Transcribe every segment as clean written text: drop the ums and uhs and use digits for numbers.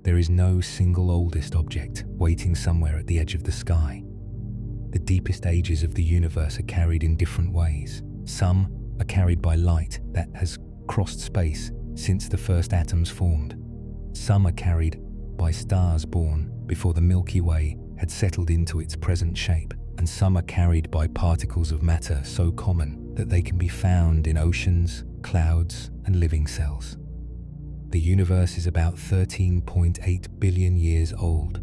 There is no single oldest object waiting somewhere at the edge of the sky. The deepest ages of the universe are carried in different ways. Some are carried by light that has crossed space since the first atoms formed. Some are carried by stars born before the Milky Way had settled into its present shape, and some are carried by particles of matter so common that they can be found in oceans, clouds, and living cells. The universe is about 13.8 billion years old.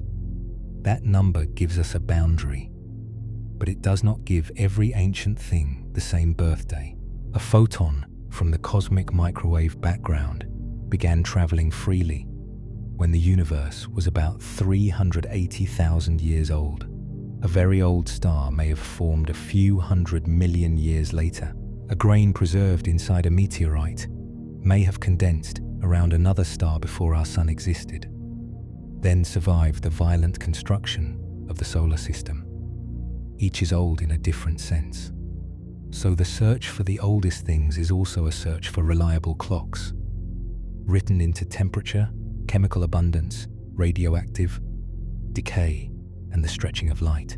That number gives us a boundary, but it does not give every ancient thing the same birthday. A photon from the cosmic microwave background began traveling freely when the universe was about 380,000 years old. A very old star may have formed a few 100 million years later. A grain preserved inside a meteorite may have condensed around another star before our sun existed, then survived the violent construction of the solar system. Each is old in a different sense. So the search for the oldest things is also a search for reliable clocks, written into temperature, chemical abundance, radioactive decay, and the stretching of light.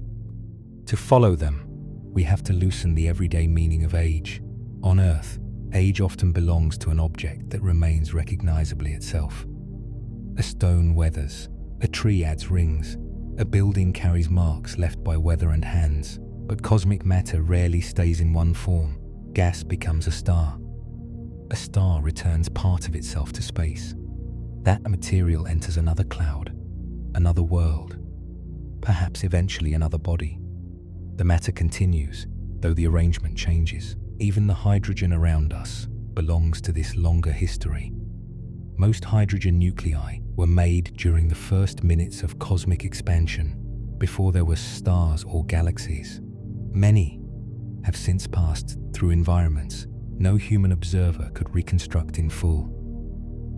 To follow them, we have to loosen the everyday meaning of age. On Earth, age often belongs to an object that remains recognizably itself. A stone weathers, a tree adds rings, a building carries marks left by weather and hands. But cosmic matter rarely stays in one form. Gas becomes a star. A star returns part of itself to space. That material enters another cloud, another world, perhaps eventually another body. The matter continues, though the arrangement changes. Even the hydrogen around us belongs to this longer history. Most hydrogen nuclei were made during the first minutes of cosmic expansion, before there were stars or galaxies. Many have since passed through environments no human observer could reconstruct in full.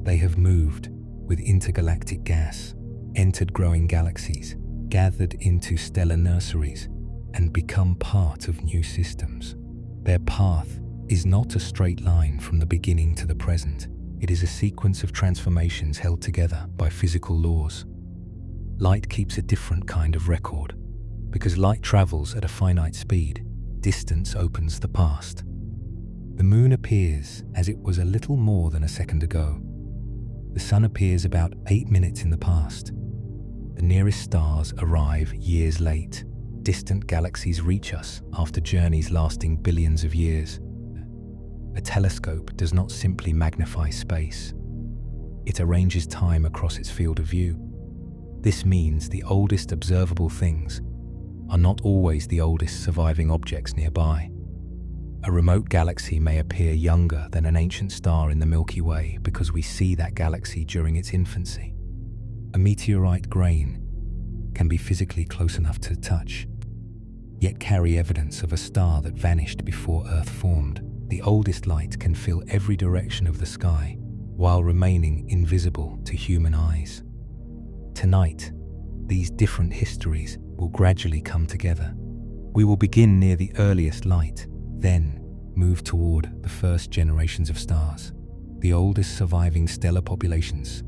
They have moved with intergalactic gas, entered growing galaxies, gathered into stellar nurseries, and become part of new systems. Their path is not a straight line from the beginning to the present. It is a sequence of transformations held together by physical laws. Light keeps a different kind of record. Because light travels at a finite speed, distance opens the past. The moon appears as it was a little more than a second ago. The sun appears about 8 minutes in the past. The nearest stars arrive years late. Distant galaxies reach us after journeys lasting billions of years. A telescope does not simply magnify space. It arranges time across its field of view. This means the oldest observable things are not always the oldest surviving objects nearby. A remote galaxy may appear younger than an ancient star in the Milky Way because we see that galaxy during its infancy. A meteorite grain can be physically close enough to touch, yet carry evidence of a star that vanished before Earth formed. The oldest light can fill every direction of the sky while remaining invisible to human eyes. Tonight, these different histories will gradually come together. We will begin near the earliest light, then move toward the first generations of stars, the oldest surviving stellar populations,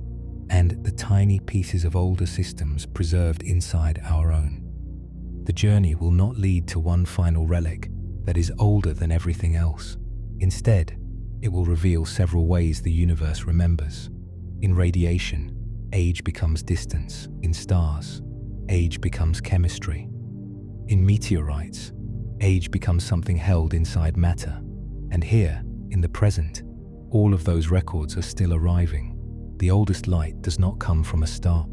and the tiny pieces of older systems preserved inside our own. The journey will not lead to one final relic that is older than everything else. Instead, it will reveal several ways the universe remembers. In radiation, age becomes distance. In stars, age becomes chemistry. In meteorites, age becomes something held inside matter. And here, in the present, all of those records are still arriving. The oldest light does not come from a star.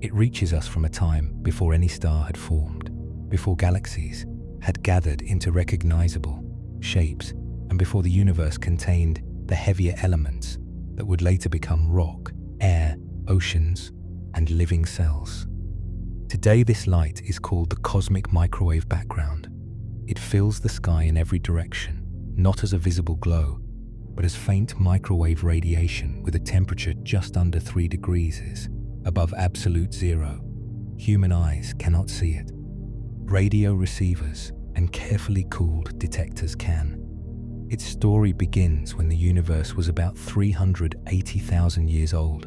It reaches us from a time before any star had formed, before galaxies had gathered into recognizable shapes, and before the universe contained the heavier elements that would later become rock, air, oceans, and living cells. Today, this light is called the cosmic microwave background. It fills the sky in every direction, not as a visible glow, but as faint microwave radiation with a temperature just under 3 degrees above absolute zero. Human eyes cannot see it. Radio receivers and carefully cooled detectors can. Its story begins when the universe was about 380,000 years old.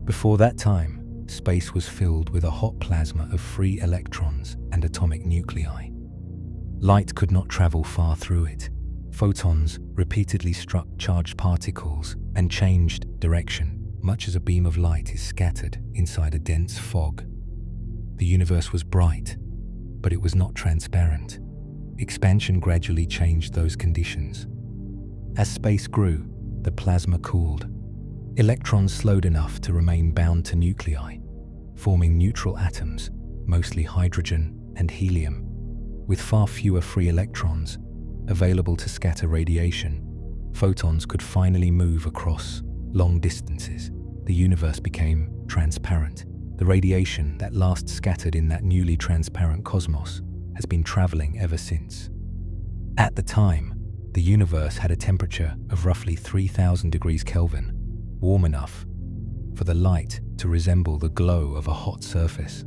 Before that time, space was filled with a hot plasma of free electrons and atomic nuclei. Light could not travel far through it. Photons repeatedly struck charged particles and changed direction, much as a beam of light is scattered inside a dense fog. The universe was bright, but it was not transparent. Expansion gradually changed those conditions. As space grew, the plasma cooled. Electrons slowed enough to remain bound to nuclei, forming neutral atoms, mostly hydrogen and helium. With far fewer free electrons available to scatter radiation, photons could finally move across long distances. The universe became transparent. The radiation that last scattered in that newly transparent cosmos has been traveling ever since. At the time, the universe had a temperature of roughly 3,000 degrees Kelvin, warm enough for the light to resemble the glow of a hot surface.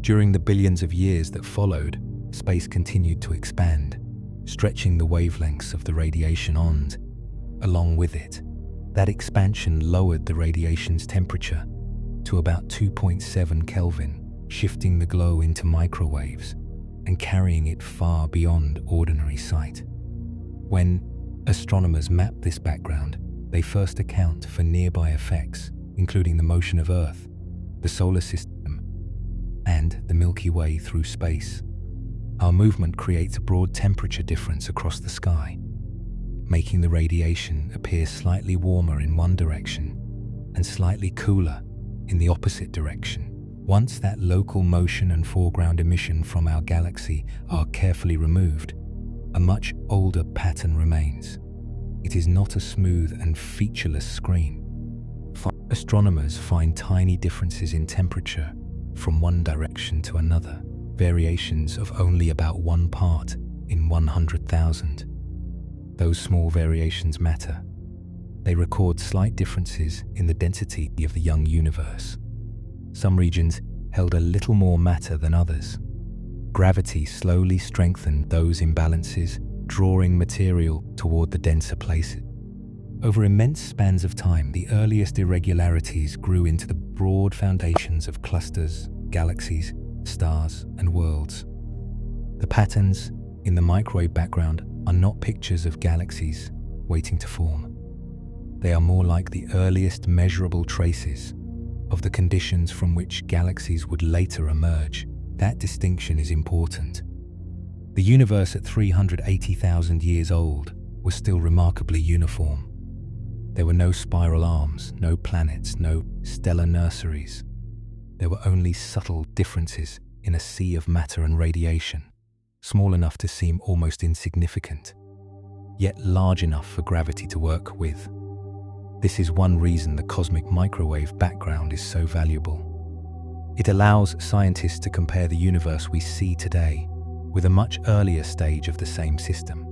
During the billions of years that followed, space continued to expand, stretching the wavelengths of the radiation and, along with it, that expansion lowered the radiation's temperature to about 2.7 Kelvin, shifting the glow into microwaves and carrying it far beyond ordinary sight. When astronomers map this background, they first account for nearby effects, including the motion of Earth, the solar system, and the Milky Way through space. Our movement creates a broad temperature difference across the sky, making the radiation appear slightly warmer in one direction and slightly cooler in the opposite direction. Once that local motion and foreground emission from our galaxy are carefully removed, a much older pattern remains. It is not a smooth and featureless screen. Astronomers find tiny differences in temperature from one direction to another, variations of only about 1 part in 100,000. Those small variations matter. They record slight differences in the density of the young universe. Some regions held a little more matter than others. Gravity slowly strengthened those imbalances, drawing material toward the denser places. Over immense spans of time, the earliest irregularities grew into the broad foundations of clusters, galaxies, stars, and worlds. The patterns in the microwave background are not pictures of galaxies waiting to form. They are more like the earliest measurable traces of the conditions from which galaxies would later emerge. That distinction is important. The universe at 380,000 years old was still remarkably uniform. There were no spiral arms, no planets, no stellar nurseries. There were only subtle differences in a sea of matter and radiation, small enough to seem almost insignificant, yet large enough for gravity to work with. This is one reason the cosmic microwave background is so valuable. It allows scientists to compare the universe we see today with a much earlier stage of the same system.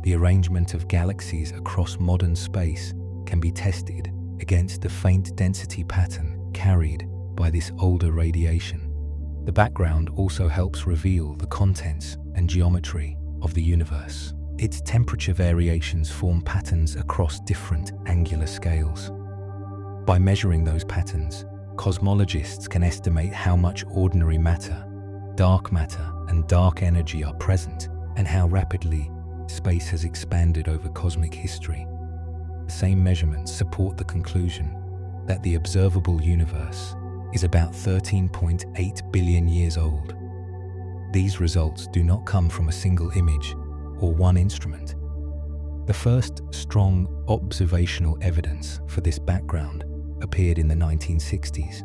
The arrangement of galaxies across modern space can be tested against the faint density pattern carried by this older radiation. The background also helps reveal the contents and geometry of the universe. Its temperature variations form patterns across different angular scales. By measuring those patterns, cosmologists can estimate how much ordinary matter, dark matter, and dark energy are present, and how rapidly space has expanded over cosmic history. The same measurements support the conclusion that the observable universe is about 13.8 billion years old. These results do not come from a single image or one instrument. The first strong observational evidence for this background appeared in the 1960s,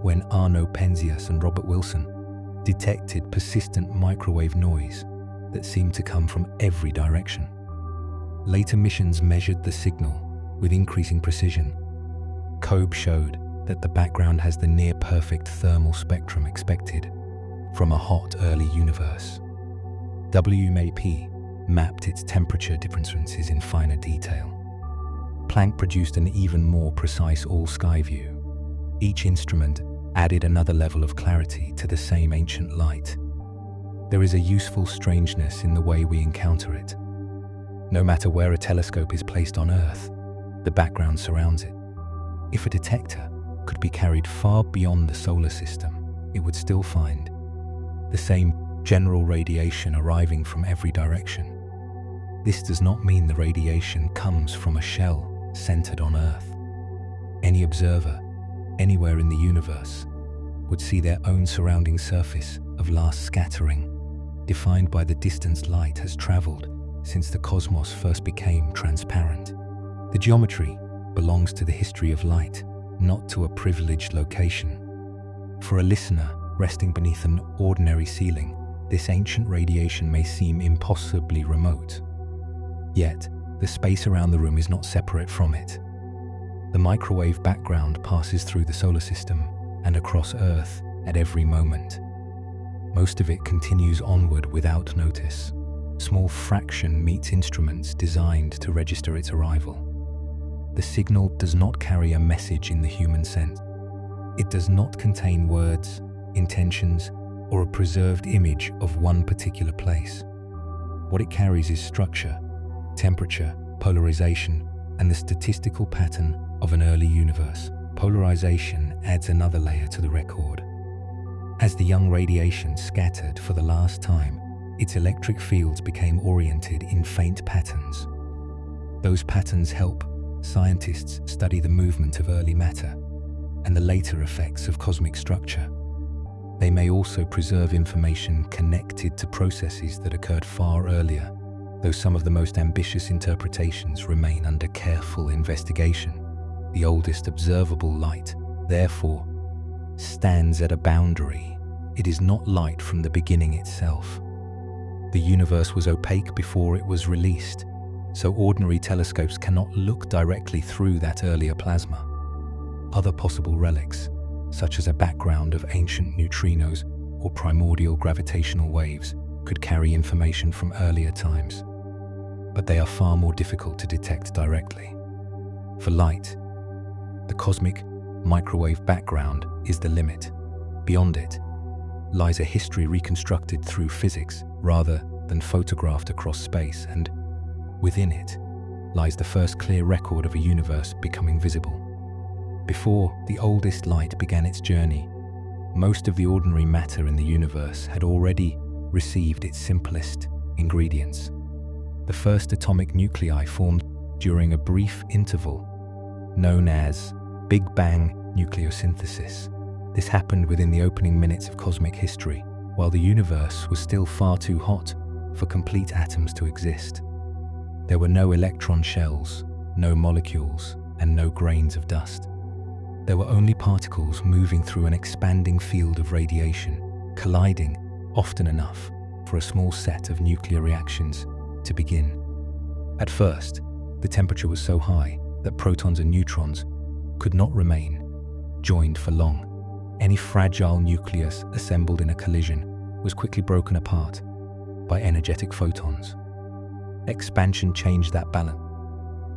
when Arno Penzias and Robert Wilson detected persistent microwave noise that seemed to come from every direction. Later missions measured the signal with increasing precision. COBE showed that the background has the near-perfect thermal spectrum expected from a hot early universe. WMAP mapped its temperature differences in finer detail. Planck produced an even more precise all-sky view. Each instrument added another level of clarity to the same ancient light. There is a useful strangeness in the way we encounter it. No matter where a telescope is placed on Earth, the background surrounds it. If a detector could be carried far beyond the solar system, it would still find the same general radiation arriving from every direction. This does not mean the radiation comes from a shell centered on Earth. Any observer, anywhere in the universe, would see their own surrounding surface of last scattering, defined by the distance light has traveled since the cosmos first became transparent. The geometry belongs to the history of light, not to a privileged location. For a listener resting beneath an ordinary ceiling, this ancient radiation may seem impossibly remote. Yet, the space around the room is not separate from it. The microwave background passes through the solar system and across Earth at every moment. Most of it continues onward without notice. Small fraction meets instruments designed to register its arrival. The signal does not carry a message in the human sense. It does not contain words, intentions, or a preserved image of one particular place. What it carries is structure, temperature, polarization, and the statistical pattern of an early universe. Polarization adds another layer to the record. As the young radiation scattered for the last time, its electric fields became oriented in faint patterns. Those patterns help scientists study the movement of early matter and the later effects of cosmic structure. They may also preserve information connected to processes that occurred far earlier, though some of the most ambitious interpretations remain under careful investigation. The oldest observable light, therefore, stands at a boundary. It is not light from the beginning itself. The universe was opaque before it was released, so ordinary telescopes cannot look directly through that earlier plasma. Other possible relics, such as a background of ancient neutrinos or primordial gravitational waves, could carry information from earlier times, but they are far more difficult to detect directly. For light, the cosmic microwave background is the limit. Beyond it lies a history reconstructed through physics rather than photographed across space, and within it lies the first clear record of a universe becoming visible. Before the oldest light began its journey, most of the ordinary matter in the universe had already received its simplest ingredients. The first atomic nuclei formed during a brief interval known as Big Bang nucleosynthesis. This happened within the opening minutes of cosmic history, while the universe was still far too hot for complete atoms to exist. There were no electron shells, no molecules, and no grains of dust. There were only particles moving through an expanding field of radiation, colliding often enough for a small set of nuclear reactions to begin. At first, the temperature was so high that protons and neutrons could not remain joined for long. Any fragile nucleus assembled in a collision was quickly broken apart by energetic photons. Expansion changed that balance.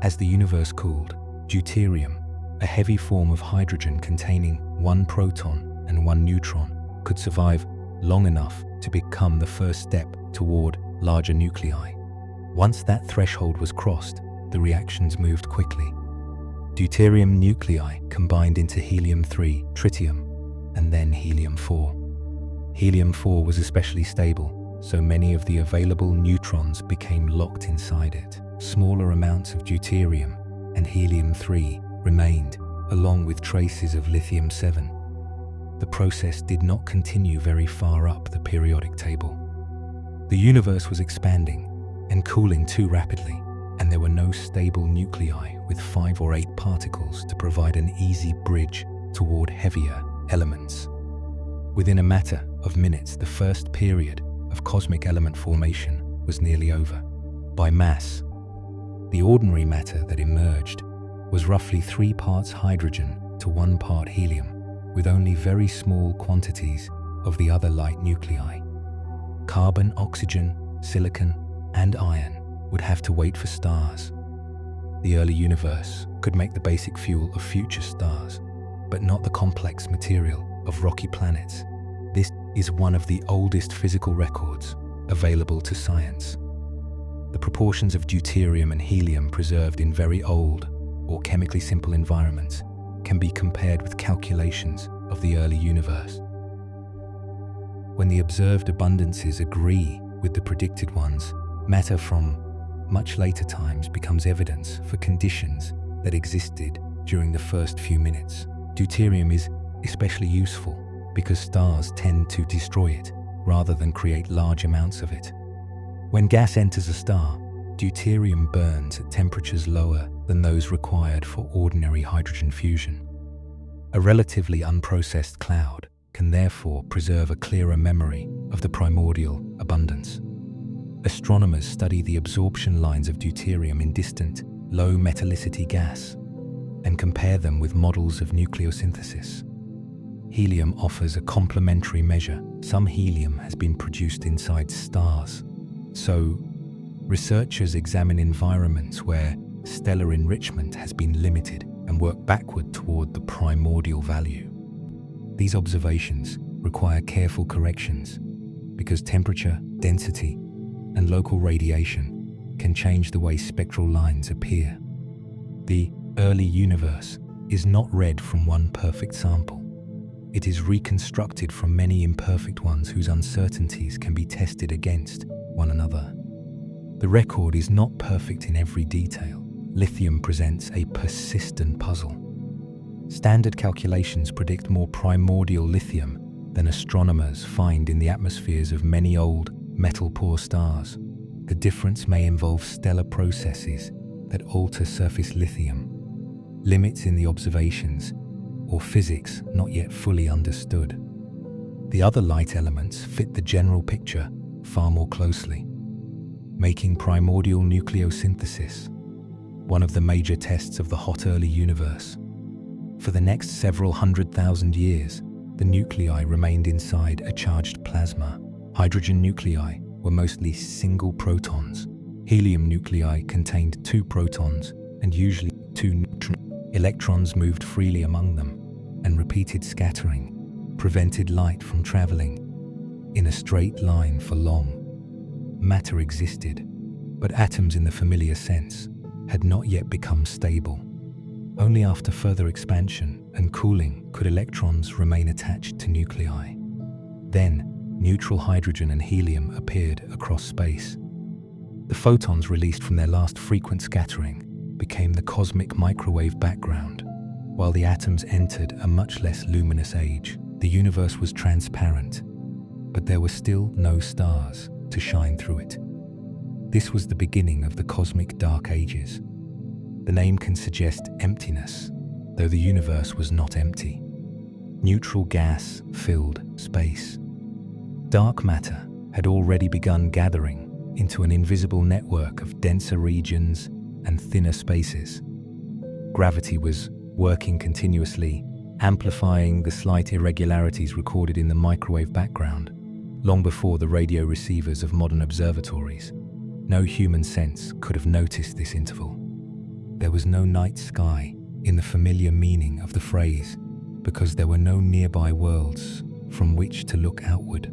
As the universe cooled, deuterium, a heavy form of hydrogen containing one proton and one neutron, could survive long enough to become the first step toward larger nuclei. Once that threshold was crossed, the reactions moved quickly. Deuterium nuclei combined into helium-3, tritium, and then helium-4. Helium-4 was especially stable, so many of the available neutrons became locked inside it. Smaller amounts of deuterium and helium-3 remained, along with traces of lithium-7. The process did not continue very far up the periodic table. The universe was expanding and cooling too rapidly, and there were no stable nuclei with 5 or 8 particles to provide an easy bridge toward heavier elements. Within a matter of minutes, the first period of cosmic element formation was nearly over. By mass, the ordinary matter that emerged was roughly 3 parts hydrogen to 1 part helium, with only very small quantities of the other light nuclei. Carbon, oxygen, silicon, and iron would have to wait for stars. The early universe could make the basic fuel of future stars, but not the complex material of rocky planets. This is one of the oldest physical records available to science. The proportions of deuterium and helium preserved in very old or chemically simple environments can be compared with calculations of the early universe. When the observed abundances agree with the predicted ones, matter from much later times becomes evidence for conditions that existed during the first few minutes. Deuterium is especially useful because stars tend to destroy it rather than create large amounts of it. When gas enters a star, deuterium burns at temperatures lower than those required for ordinary hydrogen fusion. A relatively unprocessed cloud can therefore preserve a clearer memory of the primordial abundance. Astronomers study the absorption lines of deuterium in distant, low metallicity gas and compare them with models of nucleosynthesis. Helium offers a complementary measure. Some helium has been produced inside stars. So, researchers examine environments where stellar enrichment has been limited and work backward toward the primordial value. These observations require careful corrections because temperature, density, and local radiation can change the way spectral lines appear. The early universe is not read from one perfect sample. It is reconstructed from many imperfect ones whose uncertainties can be tested against one another. The record is not perfect in every detail. Lithium presents a persistent puzzle. Standard calculations predict more primordial lithium than astronomers find in the atmospheres of many old, metal-poor stars. The difference may involve stellar processes that alter surface lithium, limits in the observations, or physics not yet fully understood. The other light elements fit the general picture far more closely, making primordial nucleosynthesis one of the major tests of the hot early universe. For the next several 100,000 years, the nuclei remained inside a charged plasma. Hydrogen nuclei were mostly single protons. Helium nuclei contained 2 protons and usually 2 neutrons. Electrons moved freely among them, and repeated scattering prevented light from traveling in a straight line for long. Matter existed, but atoms in the familiar sense had not yet become stable. Only after further expansion and cooling could electrons remain attached to nuclei. Then, neutral hydrogen and helium appeared across space. The photons released from their last frequent scattering became the cosmic microwave background. While the atoms entered a much less luminous age, the universe was transparent, but there were still no stars to shine through it. This was the beginning of the cosmic dark ages. The name can suggest emptiness, though the universe was not empty. Neutral gas filled space. Dark matter had already begun gathering into an invisible network of denser regions and thinner spaces. Gravity was working continuously, amplifying the slight irregularities recorded in the microwave background, long before the radio receivers of modern observatories. No human sense could have noticed this interval. There was no night sky in the familiar meaning of the phrase, because there were no nearby worlds from which to look outward,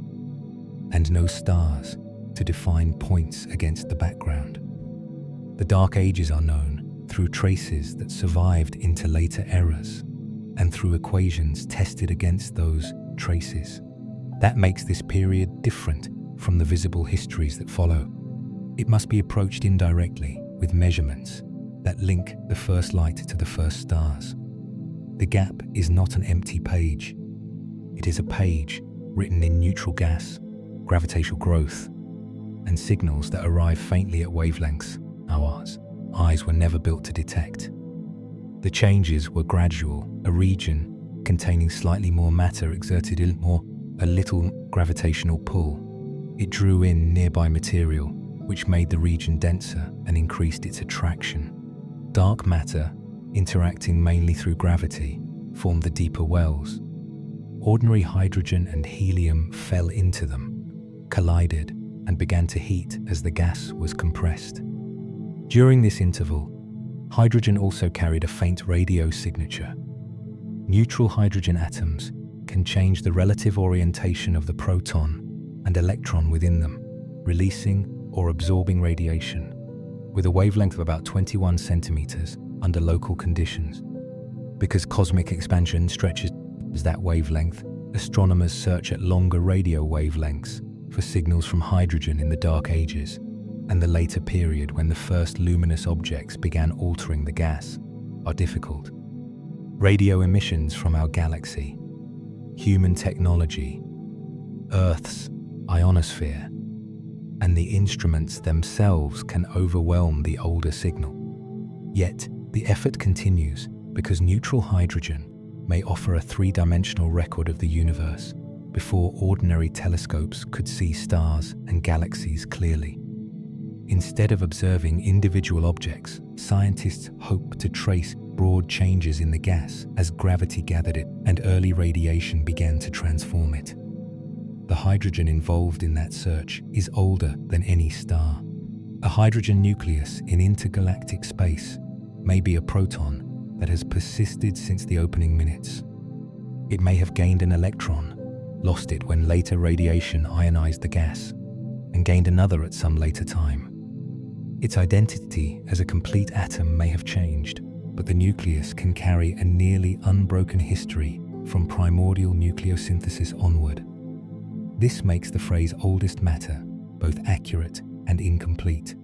and no stars to define points against the background. The Dark Ages are known through traces that survived into later eras, and through equations tested against those traces. That makes this period different from the visible histories that follow. It must be approached indirectly with measurements that link the first light to the first stars. The gap is not an empty page. It is a page written in neutral gas, gravitational growth, and signals that arrive faintly at wavelengths our eyes were never built to detect. The changes were gradual. A region containing slightly more matter exerted a little gravitational pull. It drew in nearby material, which made the region denser and increased its attraction. Dark matter, interacting mainly through gravity, formed the deeper wells. Ordinary hydrogen and helium fell into them, collided, and began to heat as the gas was compressed. During this interval, hydrogen also carried a faint radio signature. Neutral hydrogen atoms can change the relative orientation of the proton and electron within them, releasing or absorbing radiation, with a wavelength of about 21 centimeters under local conditions. Because cosmic expansion stretches that wavelength, astronomers search at longer radio wavelengths for signals from hydrogen in the Dark Ages and the later period when the first luminous objects began altering the gas are difficult. Radio emissions from our galaxy, human technology, Earth's ionosphere, and the instruments themselves can overwhelm the older signal. Yet, the effort continues because neutral hydrogen may offer a three-dimensional record of the universe before ordinary telescopes could see stars and galaxies clearly. Instead of observing individual objects, scientists hope to trace broad changes in the gas as gravity gathered it and early radiation began to transform it. The hydrogen involved in that search is older than any star. A hydrogen nucleus in intergalactic space may be a proton that has persisted since the opening minutes. It may have gained an electron, lost it when later radiation ionized the gas, and gained another at some later time. Its identity as a complete atom may have changed, but the nucleus can carry a nearly unbroken history from primordial nucleosynthesis onward. This makes the phrase oldest matter both accurate and incomplete.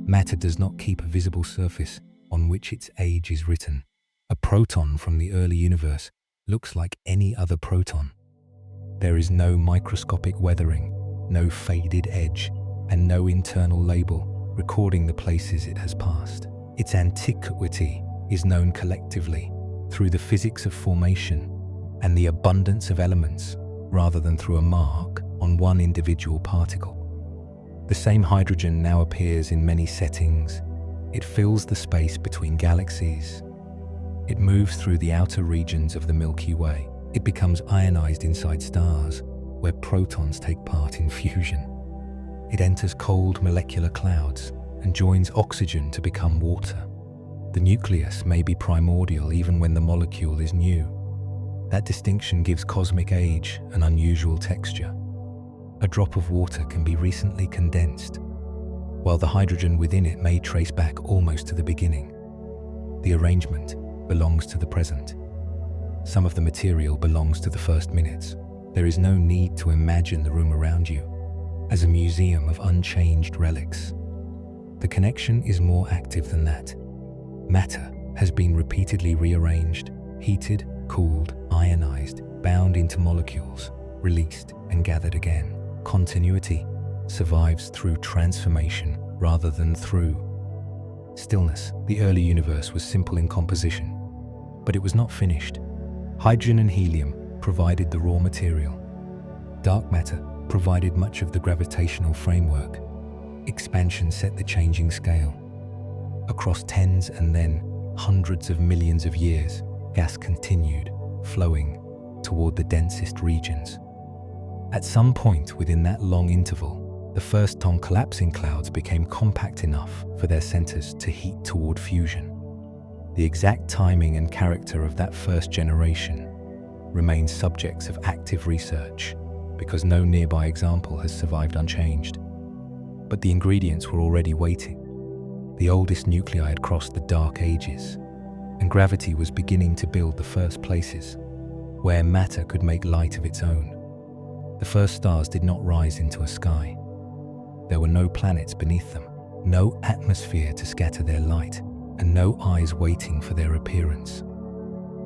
Matter does not keep a visible surface on which its age is written. A proton from the early universe looks like any other proton. There is no microscopic weathering, no faded edge, and no internal label recording the places it has passed. Its antiquity is known collectively through the physics of formation and the abundance of elements rather than through a mark on one individual particle. The same hydrogen now appears in many settings. It fills the space between galaxies. It moves through the outer regions of the Milky Way. It becomes ionized inside stars, where protons take part in fusion. It enters cold molecular clouds and joins oxygen to become water. The nucleus may be primordial even when the molecule is new. That distinction gives cosmic age an unusual texture. A drop of water can be recently condensed, while the hydrogen within it may trace back almost to the beginning. The arrangement belongs to the present. Some of the material belongs to the first minutes. There is no need to imagine the room around you as a museum of unchanged relics. The connection is more active than that. Matter has been repeatedly rearranged, heated, cooled, ionized, bound into molecules, released and gathered again. Continuity survives through transformation rather than through stillness. The early universe was simple in composition, but it was not finished. Hydrogen and helium provided the raw material. Dark matter provided much of the gravitational framework. Expansion set the changing scale. Across tens and then hundreds of millions of years, gas continued flowing toward the densest regions. At some point within that long interval, the first collapsing clouds became compact enough for their centers to heat toward fusion. The exact timing and character of that first generation remain subjects of active research because no nearby example has survived unchanged. But the ingredients were already waiting. The oldest nuclei had crossed the Dark Ages, and gravity was beginning to build the first places where matter could make light of its own. The first stars did not rise into a sky. There were no planets beneath them, no atmosphere to scatter their light, and no eyes waiting for their appearance.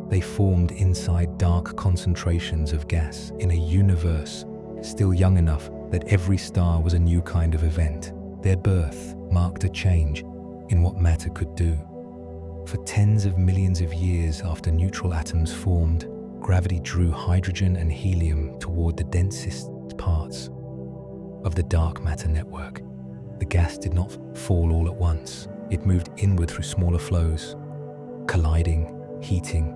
They formed inside dark concentrations of gas in a universe still young enough that every star was a new kind of event. Their birth marked a change in what matter could do. For tens of millions of years after neutral atoms formed, gravity drew hydrogen and helium toward the densest parts of the dark matter network. The gas did not fall all at once. It moved inward through smaller flows, colliding, heating,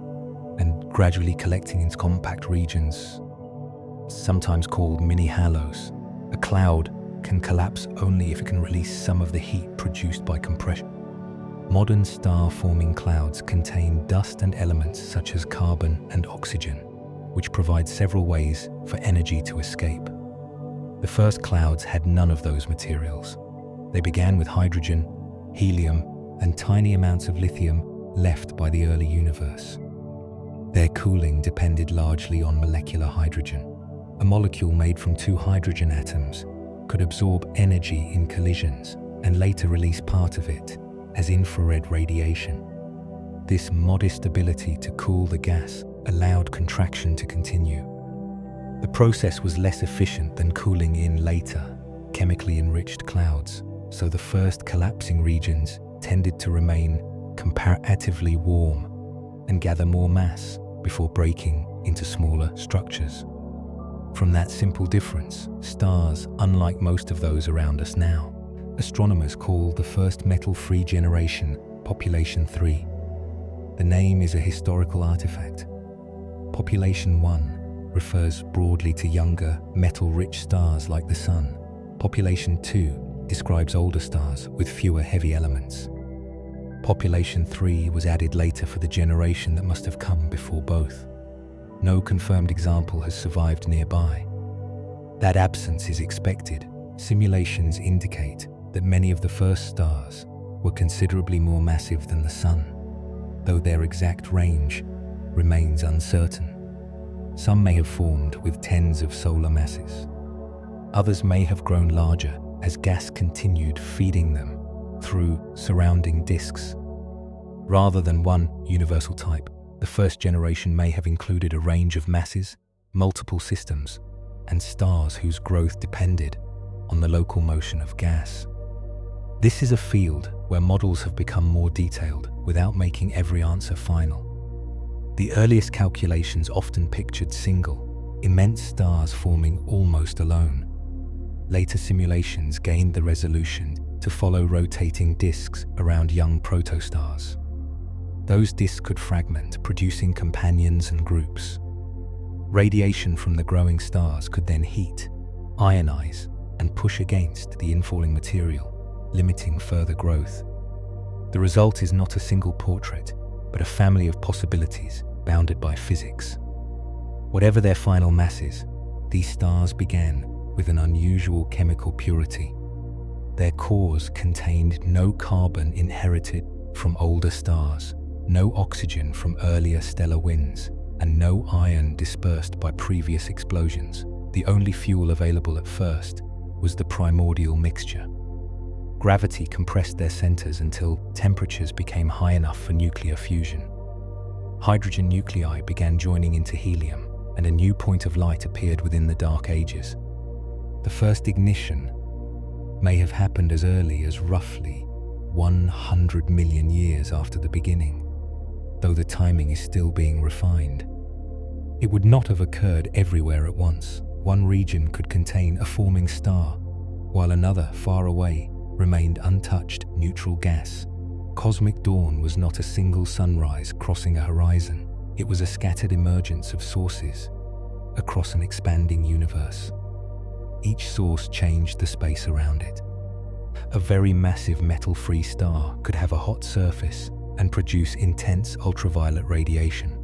and gradually collecting in compact regions, sometimes called mini-halos. A cloud can collapse only if it can release some of the heat produced by compression. Modern star-forming clouds contain dust and elements such as carbon and oxygen, which provide several ways for energy to escape. The first clouds had none of those materials. They began with hydrogen, helium, and tiny amounts of lithium left by the early universe. Their cooling depended largely on molecular hydrogen. A molecule made from two hydrogen atoms could absorb energy in collisions and later release part of it as infrared radiation. This modest ability to cool the gas allowed contraction to continue. The process was less efficient than cooling in later, chemically enriched clouds, so the first collapsing regions tended to remain comparatively warm and gather more mass before breaking into smaller structures. From that simple difference, stars, unlike most of those around us now, astronomers call the first metal-free generation Population 3. The name is a historical artifact. Population 1 refers broadly to younger, metal-rich stars like the Sun. Population 2 describes older stars with fewer heavy elements. Population 3 was added later for the generation that must have come before both. No confirmed example has survived nearby. That absence is expected. Simulations indicate that many of the first stars were considerably more massive than the Sun, though their exact range remains uncertain. Some may have formed with tens of solar masses. Others may have grown larger as gas continued feeding them through surrounding disks. Rather than one universal type, the first generation may have included a range of masses, multiple systems, and stars whose growth depended on the local motion of gas. This is a field where models have become more detailed without making every answer final. The earliest calculations often pictured single, immense stars forming almost alone. Later simulations gained the resolution to follow rotating disks around young protostars. Those disks could fragment, producing companions and groups. Radiation from the growing stars could then heat, ionize, and push against the infalling material, limiting further growth. The result is not a single portrait, but a family of possibilities bounded by physics. Whatever their final masses, these stars began with an unusual chemical purity. Their cores contained no carbon inherited from older stars, no oxygen from earlier stellar winds, and no iron dispersed by previous explosions. The only fuel available at first was the primordial mixture. Gravity compressed their centers until temperatures became high enough for nuclear fusion. Hydrogen nuclei began joining into helium, and a new point of light appeared within the Dark Ages. The first ignition may have happened as early as roughly 100 million years after the beginning, though the timing is still being refined. It would not have occurred everywhere at once. One region could contain a forming star, while another, far away, remained untouched neutral gas. Cosmic dawn was not a single sunrise crossing a horizon. It was a scattered emergence of sources across an expanding universe. Each source changed the space around it. A very massive metal-free star could have a hot surface and produce intense ultraviolet radiation.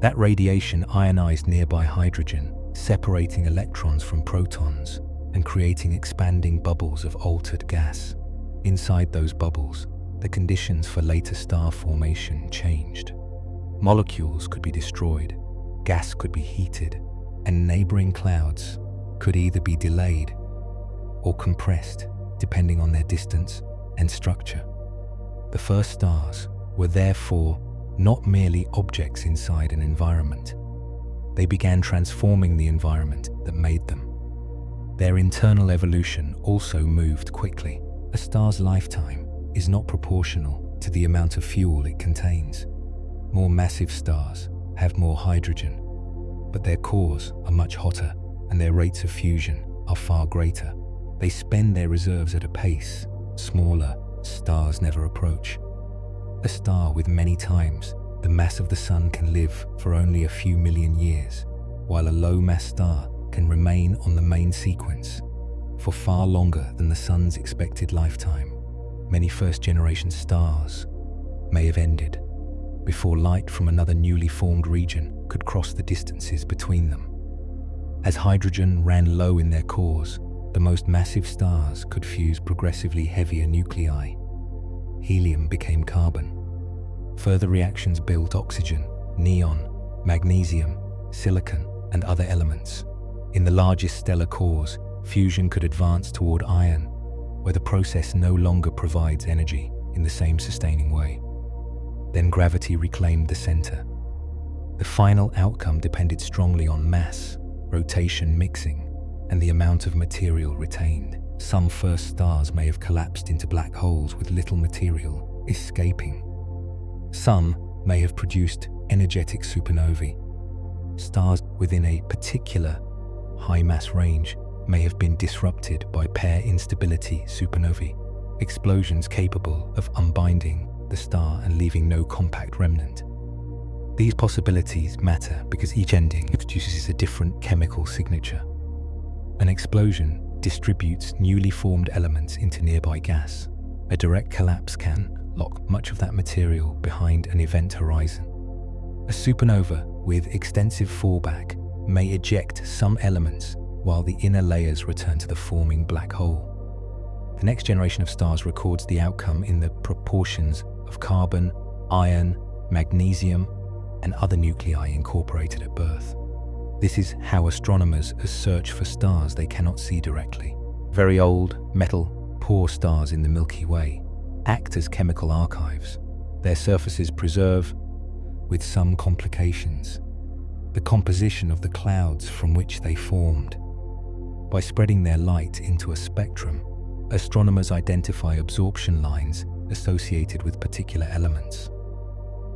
That radiation ionized nearby hydrogen, separating electrons from protons and creating expanding bubbles of altered gas. Inside those bubbles, the conditions for later star formation changed. Molecules could be destroyed, gas could be heated, and neighboring clouds could either be delayed or compressed, depending on their distance and structure. The first stars were therefore not merely objects inside an environment. They began transforming the environment that made them. Their internal evolution also moved quickly. A star's lifetime is not proportional to the amount of fuel it contains. More massive stars have more hydrogen, but their cores are much hotter and their rates of fusion are far greater. They spend their reserves at a pace smaller stars never approach. A star with many times the mass of the Sun can live for only a few million years, while a low-mass star can remain on the main sequence for far longer than the Sun's expected lifetime. Many first-generation stars may have ended before light from another newly formed region could cross the distances between them. As hydrogen ran low in their cores, the most massive stars could fuse progressively heavier nuclei. Helium became carbon. Further reactions built oxygen, neon, magnesium, silicon, and other elements. In the largest stellar cores, fusion could advance toward iron, where the process no longer provides energy in the same sustaining way. Then gravity reclaimed the center. The final outcome depended strongly on mass, rotation mixing, and the amount of material retained. Some first stars may have collapsed into black holes with little material escaping. Some may have produced energetic supernovae. Stars within a particular high mass range may have been disrupted by pair instability supernovae, explosions capable of unbinding the star and leaving no compact remnant. These possibilities matter because each ending produces a different chemical signature. An explosion distributes newly formed elements into nearby gas. A direct collapse can lock much of that material behind an event horizon. A supernova with extensive fallback may eject some elements while the inner layers return to the forming black hole. The next generation of stars records the outcome in the proportions of carbon, iron, magnesium, and other nuclei incorporated at birth. This is how astronomers search for stars they cannot see directly. Very old, metal-poor stars in the Milky Way act as chemical archives. Their surfaces preserve, with some complications, the composition of the clouds from which they formed. By spreading their light into a spectrum, astronomers identify absorption lines associated with particular elements.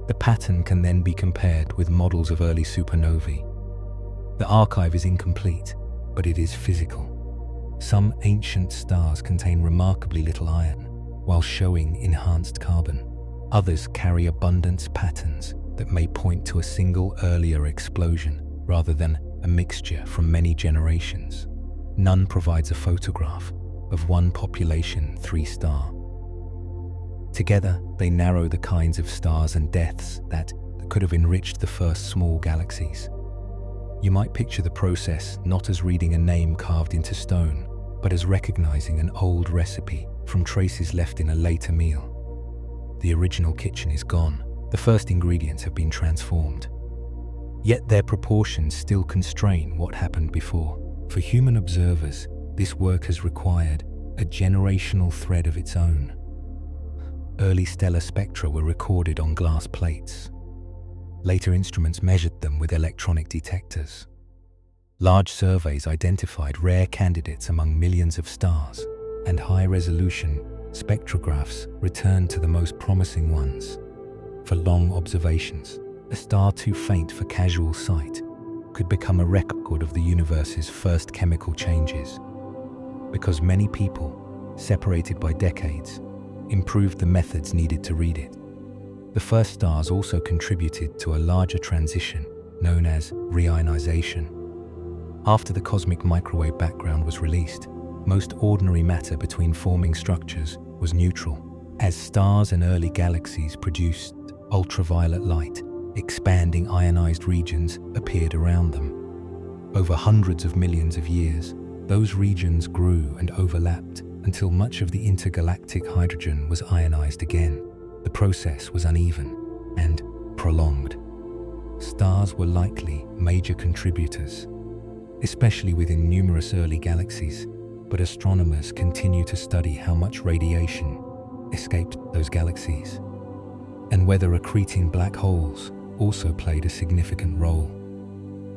The pattern can then be compared with models of early supernovae. The archive is incomplete, but it is physical. Some ancient stars contain remarkably little iron, while showing enhanced carbon. Others carry abundant patterns that may point to a single earlier explosion rather than a mixture from many generations. None provides a photograph of one population 3-star. Together, they narrow the kinds of stars and deaths that could have enriched the first small galaxies. You might picture the process not as reading a name carved into stone, but as recognizing an old recipe from traces left in a later meal. The original kitchen is gone. The first ingredients have been transformed. Yet their proportions still constrain what happened before. For human observers, this work has required a generational thread of its own. Early stellar spectra were recorded on glass plates. Later instruments measured them with electronic detectors. Large surveys identified rare candidates among millions of stars, and high-resolution spectrographs returned to the most promising ones. For long observations, a star too faint for casual sight could become a record of the universe's first chemical changes, because many people, separated by decades, improved the methods needed to read it. The first stars also contributed to a larger transition known as reionization. After the cosmic microwave background was released, most ordinary matter between forming structures was neutral. As stars and early galaxies produced ultraviolet light, expanding ionized regions appeared around them. Over hundreds of millions of years, those regions grew and overlapped until much of the intergalactic hydrogen was ionized again. The process was uneven and prolonged. Stars were likely major contributors, especially within numerous early galaxies, but astronomers continue to study how much radiation escaped those galaxies, and whether accreting black holes also played a significant role.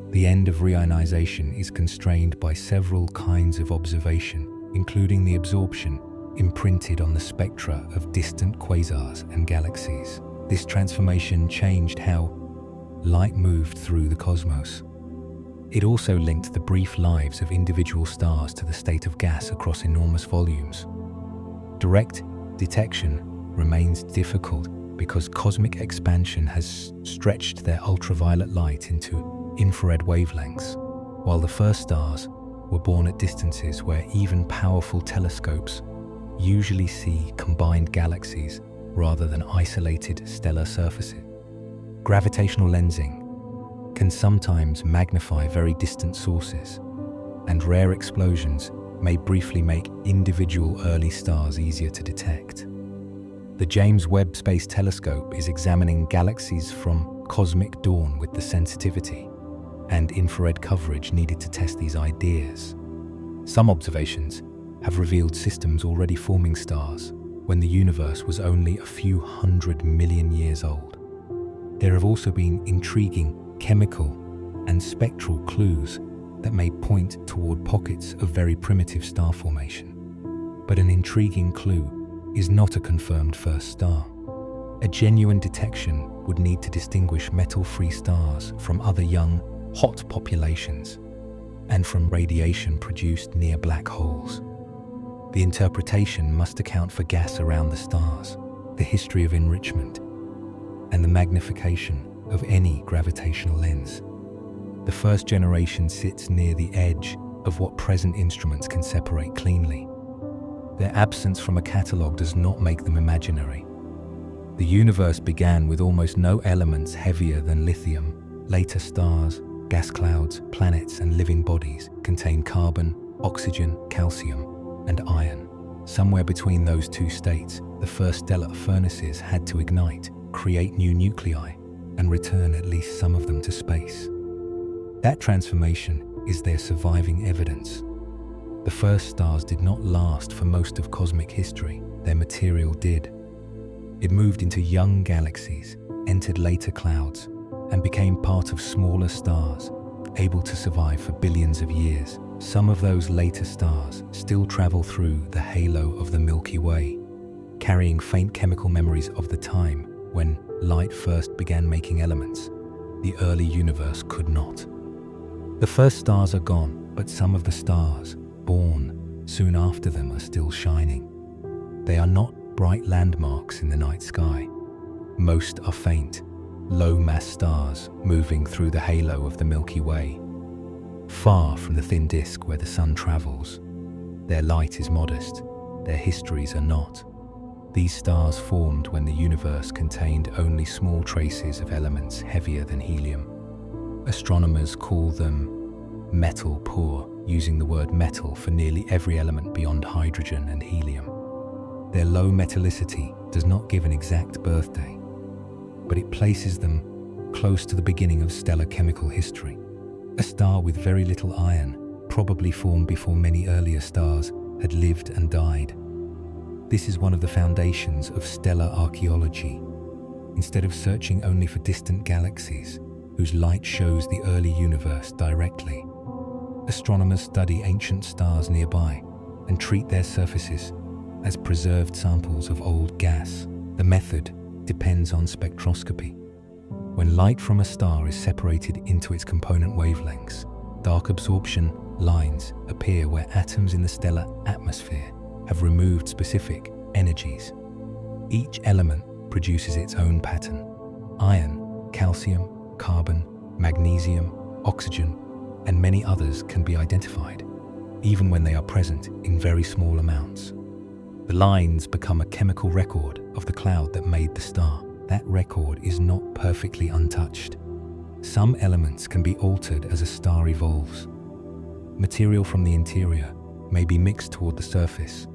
The end of reionization is constrained by several kinds of observation, including the absorption imprinted on the spectra of distant quasars and galaxies. This transformation changed how light moved through the cosmos. It also linked the brief lives of individual stars to the state of gas across enormous volumes. Direct detection remains difficult because cosmic expansion has stretched their ultraviolet light into infrared wavelengths, while the first stars were born at distances where even powerful telescopes usually see combined galaxies rather than isolated stellar surfaces. Gravitational lensing can sometimes magnify very distant sources, and rare explosions may briefly make individual early stars easier to detect. The James Webb Space Telescope is examining galaxies from cosmic dawn with the sensitivity and infrared coverage needed to test these ideas. Some observations have revealed systems already forming stars when the universe was only a few 100 million years old. There have also been intriguing chemical and spectral clues that may point toward pockets of very primitive star formation. But an intriguing clue is not a confirmed first star. A genuine detection would need to distinguish metal-free stars from other young, hot populations and from radiation produced near black holes. The interpretation must account for gas around the stars, the history of enrichment, and the magnification of any gravitational lens. The first generation sits near the edge of what present instruments can separate cleanly. Their absence from a catalogue does not make them imaginary. The universe began with almost no elements heavier than lithium. Later stars, gas clouds, planets, and living bodies contain carbon, oxygen, calcium, and iron. Somewhere between those two states, the first stellar furnaces had to ignite, create new nuclei, and return at least some of them to space. That transformation is their surviving evidence. The first stars did not last for most of cosmic history. Their material did. It moved into young galaxies, entered later clouds, and became part of smaller stars, able to survive for billions of years. Some of those later stars still travel through the halo of the Milky Way, carrying faint chemical memories of the time when light first began making elements the early universe could not. The first stars are gone, but some of the stars, born soon after them, are still shining. They are not bright landmarks in the night sky. Most are faint, low-mass stars moving through the halo of the Milky Way, far from the thin disk where the sun travels. Their light is modest, their histories are not. These stars formed when the universe contained only small traces of elements heavier than helium. Astronomers call them metal poor, using the word metal for nearly every element beyond hydrogen and helium. Their low metallicity does not give an exact birthday, but it places them close to the beginning of stellar chemical history. A star with very little iron probably formed before many earlier stars had lived and died. This is one of the foundations of stellar archaeology. Instead of searching only for distant galaxies whose light shows the early universe directly, astronomers study ancient stars nearby and treat their surfaces as preserved samples of old gas. The method depends on spectroscopy. When light from a star is separated into its component wavelengths, dark absorption lines appear where atoms in the stellar atmosphere have removed specific energies. Each element produces its own pattern. Iron, calcium, carbon, magnesium, oxygen, and many others can be identified, even when they are present in very small amounts. The lines become a chemical record of the cloud that made the star. That record is not perfectly untouched. Some elements can be altered as a star evolves. Material from the interior may be mixed toward the surface.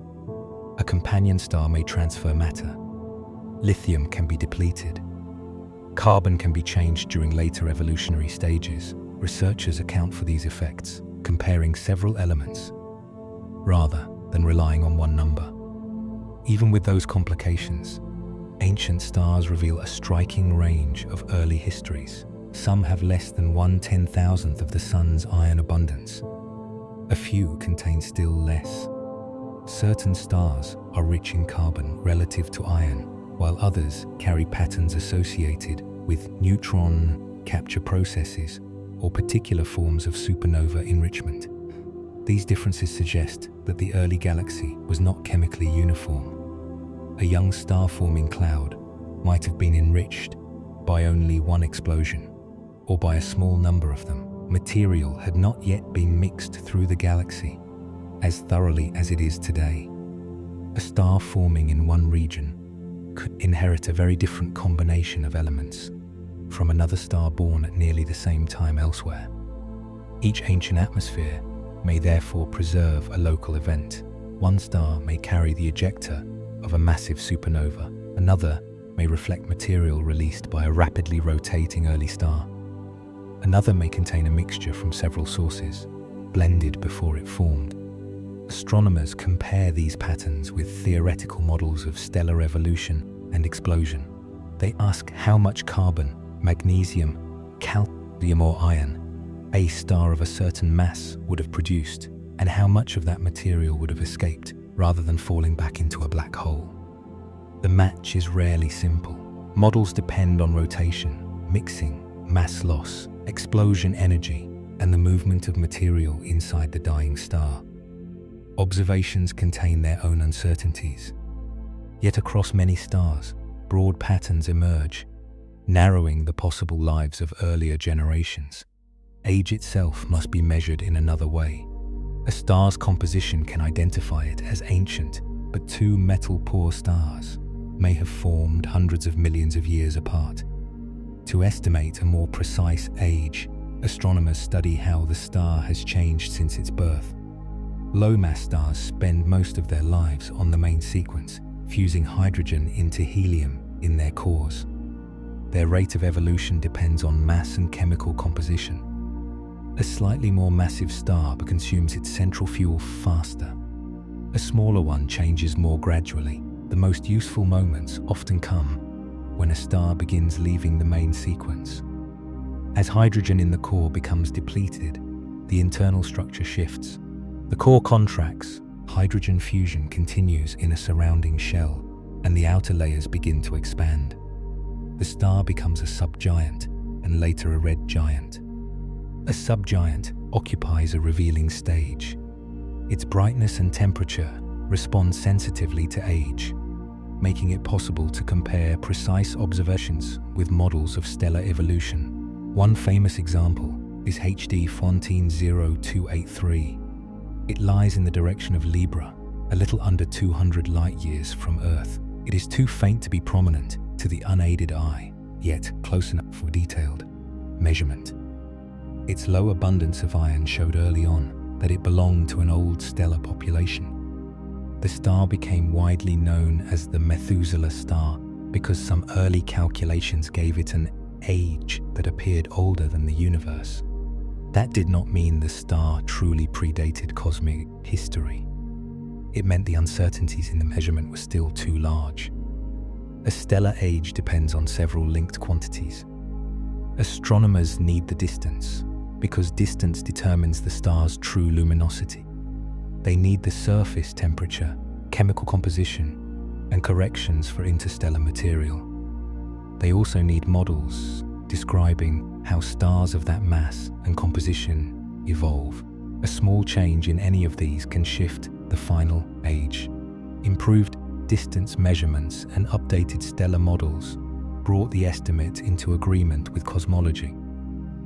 A companion star may transfer matter. Lithium can be depleted. Carbon can be changed during later evolutionary stages. Researchers account for these effects, comparing several elements, rather than relying on one number. Even with those complications, ancient stars reveal a striking range of early histories. Some have less than 1/10,000th of the sun's iron abundance. A few contain still less. Certain stars are rich in carbon relative to iron, while others carry patterns associated with neutron capture processes or particular forms of supernova enrichment. These differences suggest that the early galaxy was not chemically uniform. A young star-forming cloud might have been enriched by only one explosion, or by a small number of them. Material had not yet been mixed through the galaxy as thoroughly as it is today. A star forming in one region could inherit a very different combination of elements from another star born at nearly the same time elsewhere. Each ancient atmosphere may therefore preserve a local event. One star may carry the ejecta of a massive supernova, Another may reflect material released by a rapidly rotating early star. Another may contain a mixture from several sources, blended before it formed. Astronomers compare these patterns with theoretical models of stellar evolution and explosion. They ask how much carbon, magnesium, calcium or iron a star of a certain mass would have produced, and how much of that material would have escaped rather than falling back into a black hole. The match is rarely simple. Models depend on rotation, mixing, mass loss, explosion energy, and the movement of material inside the dying star. Observations contain their own uncertainties. Yet across many stars, broad patterns emerge, narrowing the possible lives of earlier generations. Age itself must be measured in another way. A star's composition can identify it as ancient, but two metal-poor stars may have formed hundreds of millions of years apart. To estimate a more precise age, astronomers study how the star has changed since its birth. Low-mass stars spend most of their lives on the main sequence, fusing hydrogen into helium in their cores. Their rate of evolution depends on mass and chemical composition. A slightly more massive star consumes its central fuel faster. A smaller one changes more gradually. The most useful moments often come when a star begins leaving the main sequence. As hydrogen in the core becomes depleted, the internal structure shifts. The core contracts, hydrogen fusion continues in a surrounding shell, and the outer layers begin to expand. The star becomes a subgiant and later a red giant. A subgiant occupies a revealing stage. Its brightness and temperature respond sensitively to age, making it possible to compare precise observations with models of stellar evolution. One famous example is HD Fontaine 0283. It lies in the direction of Libra, a little under 200 light-years from Earth. It is too faint to be prominent to the unaided eye, yet close enough for detailed measurement. Its low abundance of iron showed early on that it belonged to an old stellar population. The star became widely known as the Methuselah star because some early calculations gave it an age that appeared older than the universe. That did not mean the star truly predated cosmic history. It meant the uncertainties in the measurement were still too large. A stellar age depends on several linked quantities. Astronomers need the distance, because distance determines the star's true luminosity. They need the surface temperature, chemical composition, and corrections for interstellar material. They also need models describing how stars of that mass and composition evolve. A small change in any of these can shift the final age. Improved distance measurements and updated stellar models brought the estimate into agreement with cosmology.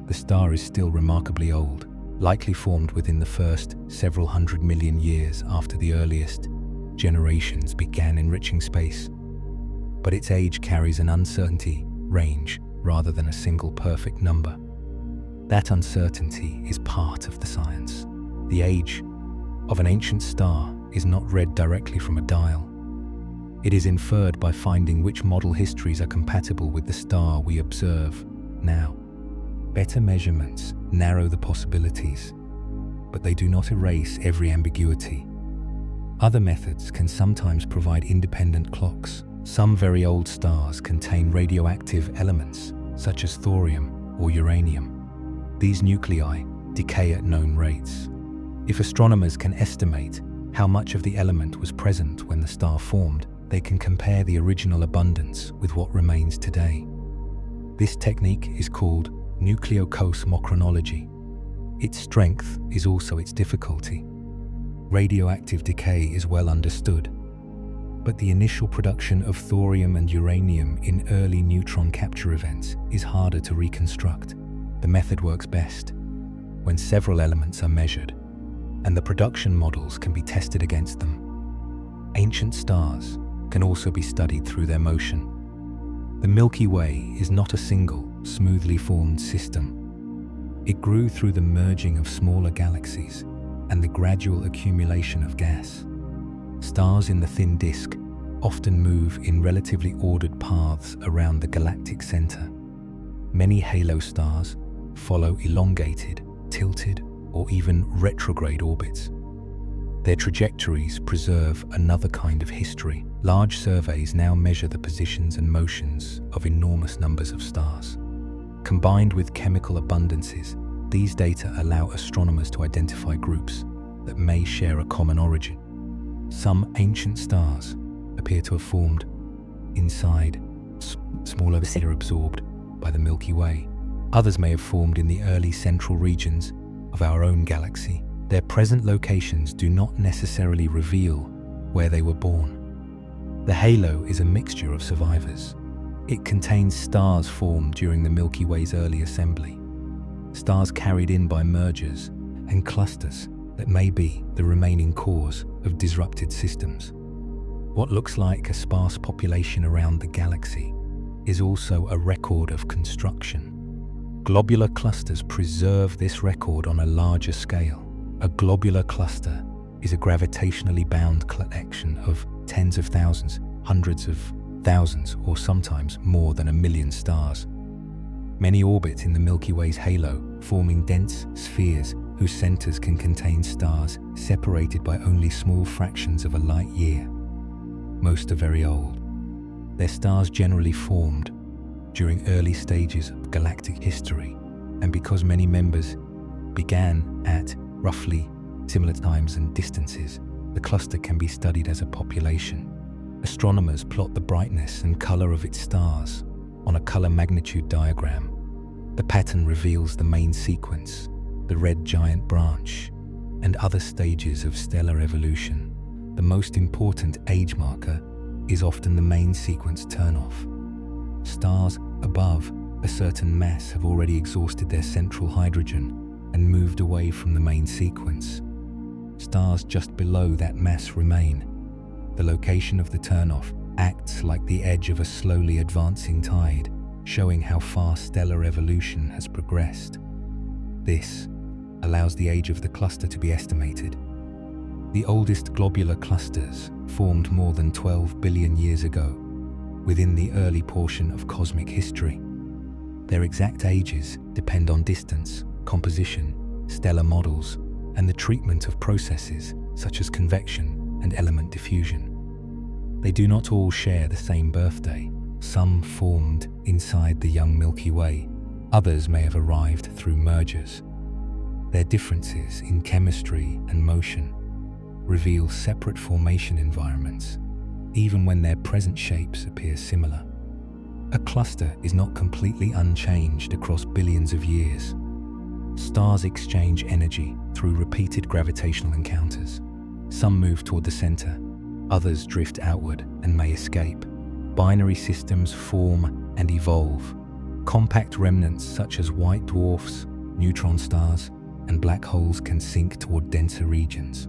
The star is still remarkably old, likely formed within the first several hundred million years after the earliest generations began enriching space. But its age carries an uncertainty range rather than a single perfect number. That uncertainty is part of the science. The age of an ancient star is not read directly from a dial. It is inferred by finding which model histories are compatible with the star we observe now. Better measurements narrow the possibilities, but they do not erase every ambiguity. Other methods can sometimes provide independent clocks. Some very old stars contain radioactive elements, such as thorium or uranium. These nuclei decay at known rates. If astronomers can estimate how much of the element was present when the star formed, they can compare the original abundance with what remains today. This technique is called nucleocosmochronology. Its strength is also its difficulty. Radioactive decay is well understood, but the initial production of thorium and uranium in early neutron capture events is harder to reconstruct. The method works best when several elements are measured, and the production models can be tested against them. Ancient stars can also be studied through their motion. The Milky Way is not a single, smoothly formed system. It grew through the merging of smaller galaxies and the gradual accumulation of gas. Stars in the thin disk often move in relatively ordered paths around the galactic center. Many halo stars follow elongated, tilted, or even retrograde orbits. Their trajectories preserve another kind of history. Large surveys now measure the positions and motions of enormous numbers of stars. Combined with chemical abundances, these data allow astronomers to identify groups that may share a common origin. Some ancient stars appear to have formed inside smaller stars absorbed by the Milky Way. Others may have formed in the early central regions of our own galaxy. Their present locations do not necessarily reveal where they were born. The halo is a mixture of survivors. It contains stars formed during the Milky Way's early assembly, stars carried in by mergers, and clusters that may be the remaining cores of disrupted systems. What looks like a sparse population around the galaxy is also a record of construction. Globular clusters preserve this record on a larger scale. A globular cluster is a gravitationally bound collection of tens of thousands, hundreds of thousands, or sometimes more than 1 million stars. Many orbit in the Milky Way's halo, forming dense spheres whose centers can contain stars separated by only small fractions of a light year. Most are very old. Their stars generally formed during early stages of galactic history, and because many members began at roughly similar times and distances, the cluster can be studied as a population. Astronomers plot the brightness and color of its stars on a color magnitude diagram. The pattern reveals the main sequence, the red giant branch, and other stages of stellar evolution. The most important age marker is often the main sequence turnoff. Stars above a certain mass have already exhausted their central hydrogen and moved away from the main sequence. Stars just below that mass remain. The location of the turnoff acts like the edge of a slowly advancing tide, showing how far stellar evolution has progressed. This allows the age of the cluster to be estimated. The oldest globular clusters formed more than 12 billion years ago, within the early portion of cosmic history. Their exact ages depend on distance, composition, stellar models, and the treatment of processes such as convection and element diffusion. They do not all share the same birthday. Some formed inside the young Milky Way. Others may have arrived through mergers. Their differences in chemistry and motion reveal separate formation environments, even when their present shapes appear similar. A cluster is not completely unchanged across billions of years. Stars exchange energy through repeated gravitational encounters. Some move toward the center, others drift outward and may escape. Binary systems form and evolve. Compact remnants such as white dwarfs, neutron stars, and black holes can sink toward denser regions.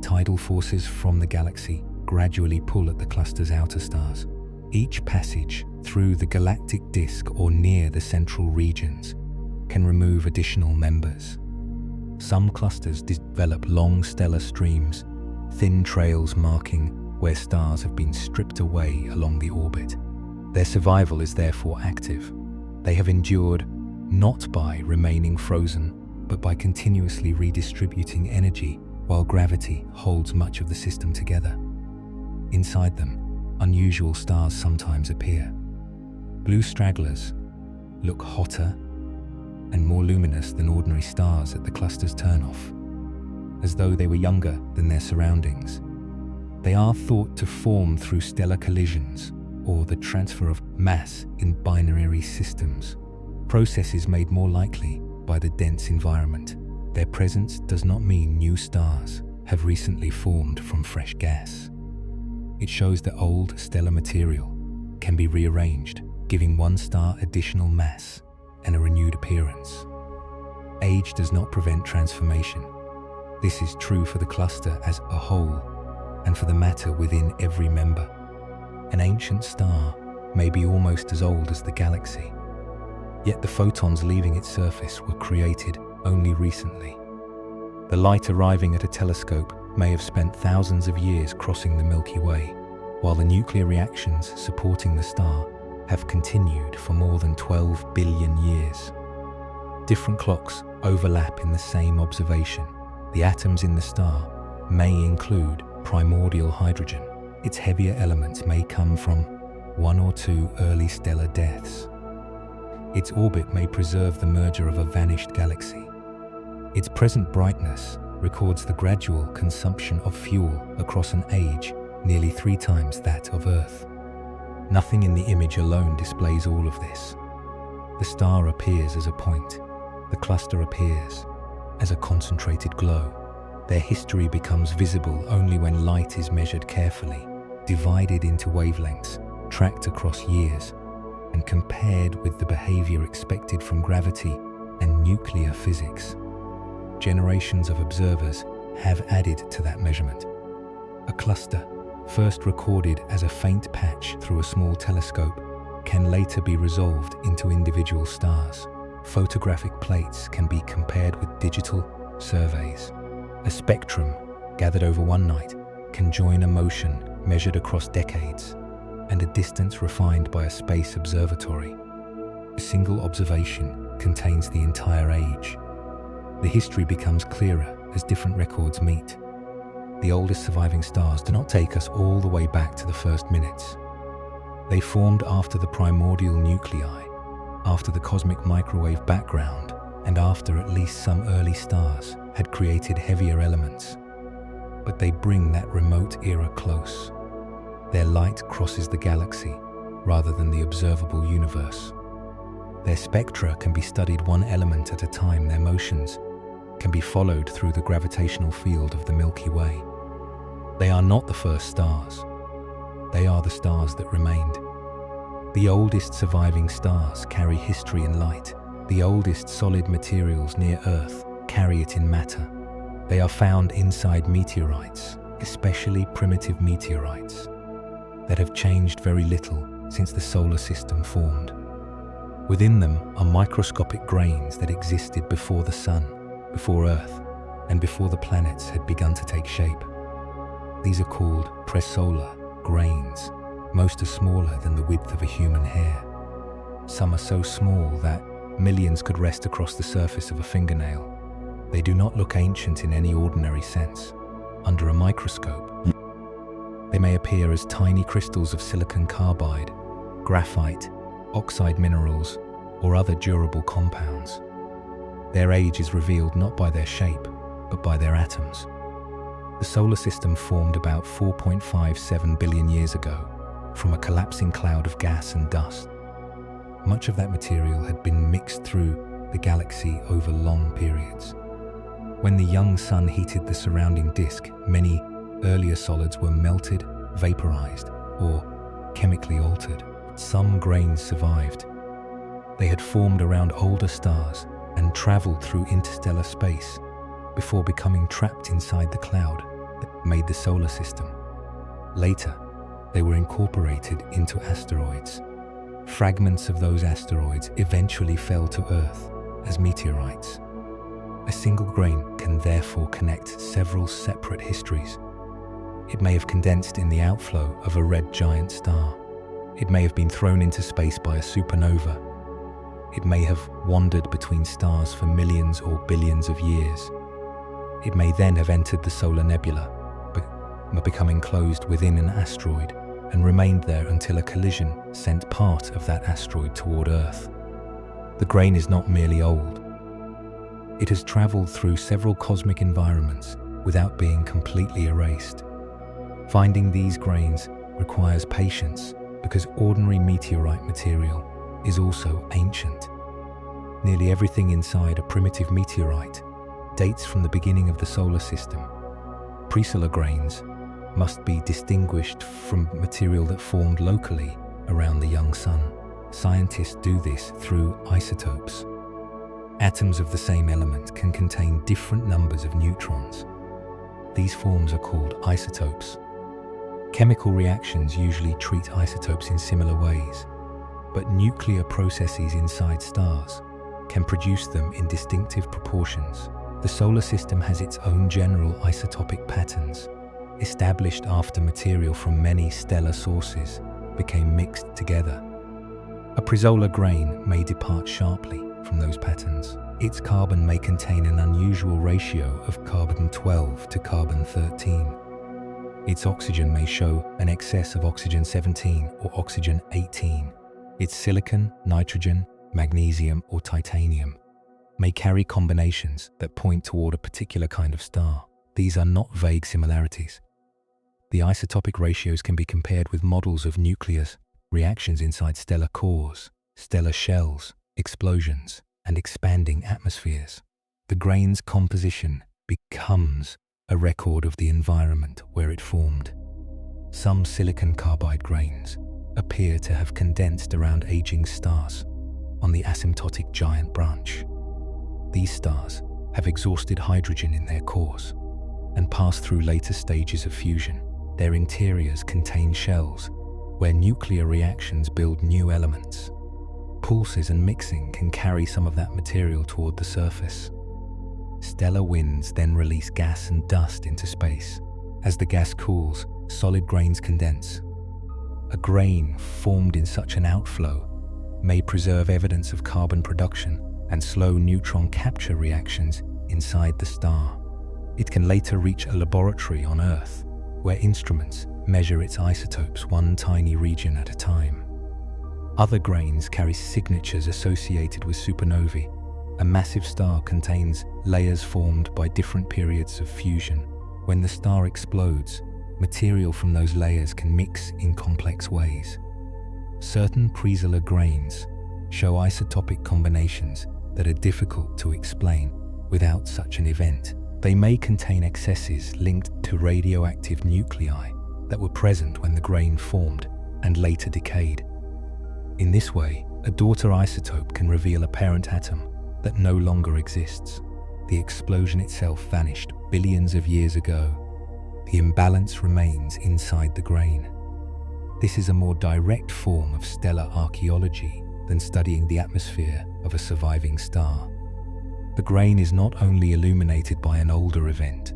Tidal forces from the galaxy gradually pull at the cluster's outer stars. Each passage through the galactic disk or near the central regions can remove additional members. Some clusters develop long stellar streams, thin trails marking where stars have been stripped away along the orbit. Their survival is therefore active. They have endured not by remaining frozen, but by continuously redistributing energy while gravity holds much of the system together. Inside them, unusual stars sometimes appear. Blue stragglers look hotter and more luminous than ordinary stars at the cluster's turnoff, as though they were younger than their surroundings. They are thought to form through stellar collisions or the transfer of mass in binary systems, processes made more likely by the dense environment. Their presence does not mean new stars have recently formed from fresh gas. It shows that old stellar material can be rearranged, giving one star additional mass and a renewed appearance. Age does not prevent transformation. This is true for the cluster as a whole and for the matter within every member. An ancient star may be almost as old as the galaxy, yet the photons leaving its surface were created only recently. The light arriving at a telescope may have spent thousands of years crossing the Milky Way, while the nuclear reactions supporting the star have continued for more than 12 billion years. Different clocks overlap in the same observation. The atoms in the star may include primordial hydrogen. Its heavier elements may come from one or two early stellar deaths. Its orbit may preserve the merger of a vanished galaxy. Its present brightness records the gradual consumption of fuel across an age nearly 3 times that of Earth. Nothing in the image alone displays all of this. The star appears as a point. The cluster appears as a concentrated glow. Their history becomes visible only when light is measured carefully, divided into wavelengths, tracked across years, and compared with the behavior expected from gravity and nuclear physics. Generations of observers have added to that measurement. A cluster, first recorded as a faint patch through a small telescope, can later be resolved into individual stars. Photographic plates can be compared with digital surveys. A spectrum, gathered over one night, can join a motion measured across decades, and a distance refined by a space observatory. A single observation contains the entire age. The history becomes clearer as different records meet. The oldest surviving stars do not take us all the way back to the first minutes. They formed after the primordial nuclei, after the cosmic microwave background, and after at least some early stars had created heavier elements. But they bring that remote era close. Their light crosses the galaxy rather than the observable universe. Their spectra can be studied one element at a time. Their motions can be followed through the gravitational field of the Milky Way. They are not the first stars. They are the stars that remained. The oldest surviving stars carry history and light. The oldest solid materials near Earth carry it in matter. They are found inside meteorites, especially primitive meteorites, that have changed very little since the solar system formed. Within them are microscopic grains that existed before the Sun, before Earth, and before the planets had begun to take shape. These are called presolar grains. Most are smaller than the width of a human hair. Some are so small that millions could rest across the surface of a fingernail. They do not look ancient in any ordinary sense. Under a microscope, they may appear as tiny crystals of silicon carbide, graphite, oxide minerals, or other durable compounds. Their age is revealed not by their shape, but by their atoms. The solar system formed about 4.57 billion years ago from a collapsing cloud of gas and dust. Much of that material had been mixed through the galaxy over long periods. When the young sun heated the surrounding disk, many earlier solids were melted, vaporized, or chemically altered. Some grains survived. They had formed around older stars and traveled through interstellar space before becoming trapped inside the cloud that made the solar system. Later, they were incorporated into asteroids. Fragments of those asteroids eventually fell to Earth as meteorites. A single grain can therefore connect several separate histories. It may have condensed in the outflow of a red giant star. It may have been thrown into space by a supernova. It may have wandered between stars for millions or billions of years. It may then have entered the solar nebula, become enclosed within an asteroid, and remained there until a collision sent part of that asteroid toward Earth. The grain is not merely old. It has traveled through several cosmic environments without being completely erased. Finding these grains requires patience because ordinary meteorite material is also ancient. Nearly everything inside a primitive meteorite dates from the beginning of the solar system. Presolar grains must be distinguished from material that formed locally around the young sun. Scientists do this through isotopes. Atoms of the same element can contain different numbers of neutrons. These forms are called isotopes. Chemical reactions usually treat isotopes in similar ways, but nuclear processes inside stars can produce them in distinctive proportions. The solar system has its own general isotopic patterns. established after material from many stellar sources became mixed together. A presolar grain may depart sharply from those patterns. Its carbon may contain an unusual ratio of carbon-12 to carbon-13. Its oxygen may show an excess of oxygen-17 or oxygen-18. Its silicon, nitrogen, magnesium, or titanium may carry combinations that point toward a particular kind of star. These are not vague similarities. The isotopic ratios can be compared with models of nucleus reactions inside stellar cores, stellar shells, explosions, and expanding atmospheres. The grain's composition becomes a record of the environment where it formed. Some silicon carbide grains appear to have condensed around aging stars on the asymptotic giant branch. These stars have exhausted hydrogen in their cores and pass through later stages of fusion. Their interiors contain shells where nuclear reactions build new elements. Pulses and mixing can carry some of that material toward the surface. Stellar winds then release gas and dust into space. As the gas cools, solid grains condense. A grain formed in such an outflow may preserve evidence of carbon production and slow neutron capture reactions inside the star. It can later reach a laboratory on Earth, where instruments measure its isotopes one tiny region at a time. Other grains carry signatures associated with supernovae. A massive star contains layers formed by different periods of fusion. When the star explodes, material from those layers can mix in complex ways. Certain presolar grains show isotopic combinations that are difficult to explain without such an event. They may contain excesses linked to radioactive nuclei that were present when the grain formed and later decayed. In this way, a daughter isotope can reveal a parent atom that no longer exists. The explosion itself vanished billions of years ago. The imbalance remains inside the grain. This is a more direct form of stellar archaeology than studying the atmosphere of a surviving star. The grain is not only illuminated by an older event,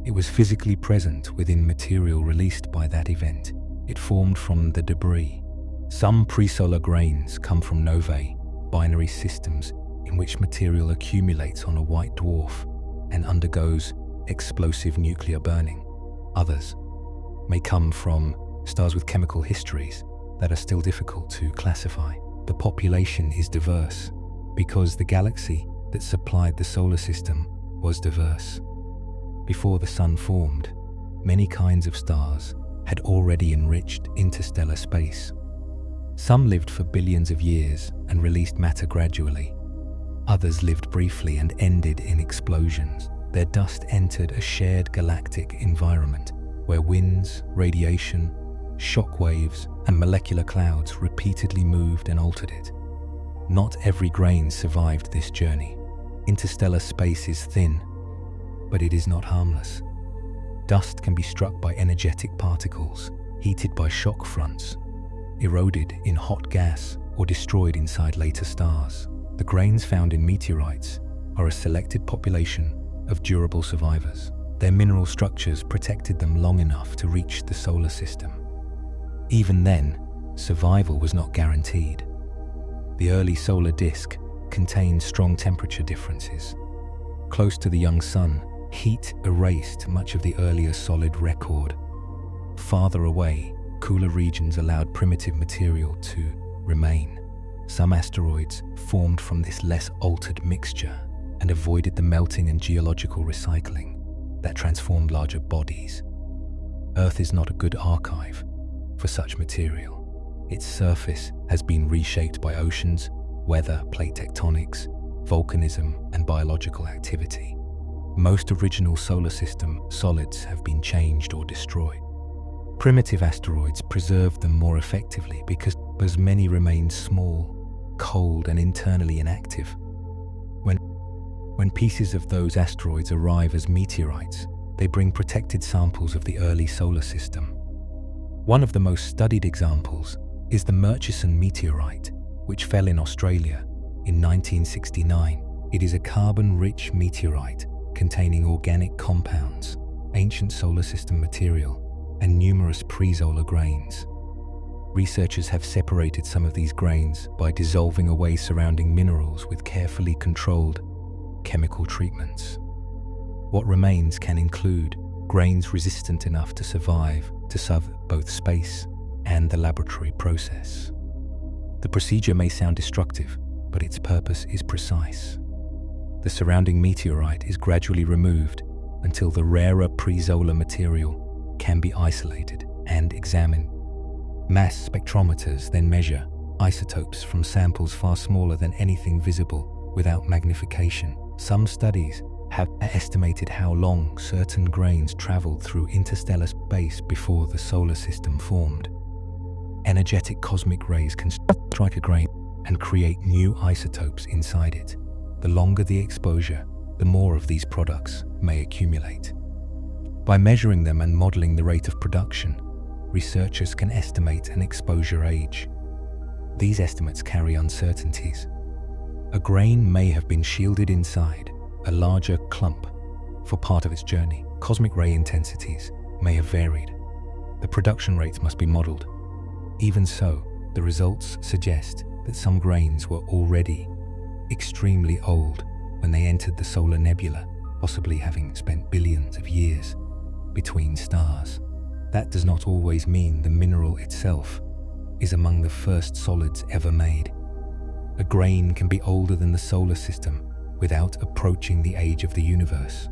it was physically present within material released by that event. It formed from the debris. Some presolar grains come from novae, binary systems in which material accumulates on a white dwarf and undergoes explosive nuclear burning. Others may come from stars with chemical histories that are still difficult to classify. The population is diverse because the galaxy that supplied the solar system was diverse. Before the Sun formed, many kinds of stars had already enriched interstellar space. Some lived for billions of years and released matter gradually. Others lived briefly and ended in explosions. Their dust entered a shared galactic environment where winds, radiation, shock waves, and molecular clouds repeatedly moved and altered it. Not every grain survived this journey. Interstellar space is thin, but it is not harmless. Dust can be struck by energetic particles, heated by shock fronts, eroded in hot gas, or destroyed inside later stars. The grains found in meteorites are a selected population of durable survivors. Their mineral structures protected them long enough to reach the solar system. Even then, survival was not guaranteed. The early solar disk contained strong temperature differences. Close to the young sun, heat erased much of the earlier solid record. Farther away, cooler regions allowed primitive material to remain. Some asteroids formed from this less altered mixture and avoided the melting and geological recycling that transformed larger bodies. Earth is not a good archive for such material. Its surface has been reshaped by oceans, weather, plate tectonics, volcanism, and biological activity. Most original solar system solids have been changed or destroyed. Primitive asteroids preserved them more effectively because many remained small, cold, and internally inactive. When pieces of those asteroids arrive as meteorites, they bring protected samples of the early solar system. One of the most studied examples is the Murchison meteorite, which fell in Australia in 1969. It is a carbon-rich meteorite containing organic compounds ancient solar system material, and numerous pre-solar grains. Researchers have separated some of these grains by dissolving away surrounding minerals with carefully controlled chemical treatments. What remains can include grains resistant enough to survive both space and the laboratory process. The procedure may sound destructive, but its purpose is precise. The surrounding meteorite is gradually removed until the rarer pre-solar material can be isolated and examined. Mass spectrometers then measure isotopes from samples far smaller than anything visible without magnification. Some studies have estimated how long certain grains traveled through interstellar space before the solar system formed. Energetic cosmic rays can strike a grain and create new isotopes inside it. The longer the exposure, the more of these products may accumulate. By measuring them and modeling the rate of production, researchers can estimate an exposure age. These estimates carry uncertainties. A grain may have been shielded inside a larger clump for part of its journey. Cosmic ray intensities may have varied. The production rates must be modeled. Even so, the results suggest that some grains were already extremely old when they entered the solar nebula, possibly having spent billions of years between stars. That does not always mean the mineral itself is among the first solids ever made. A grain can be older than the solar system without approaching the age of the universe.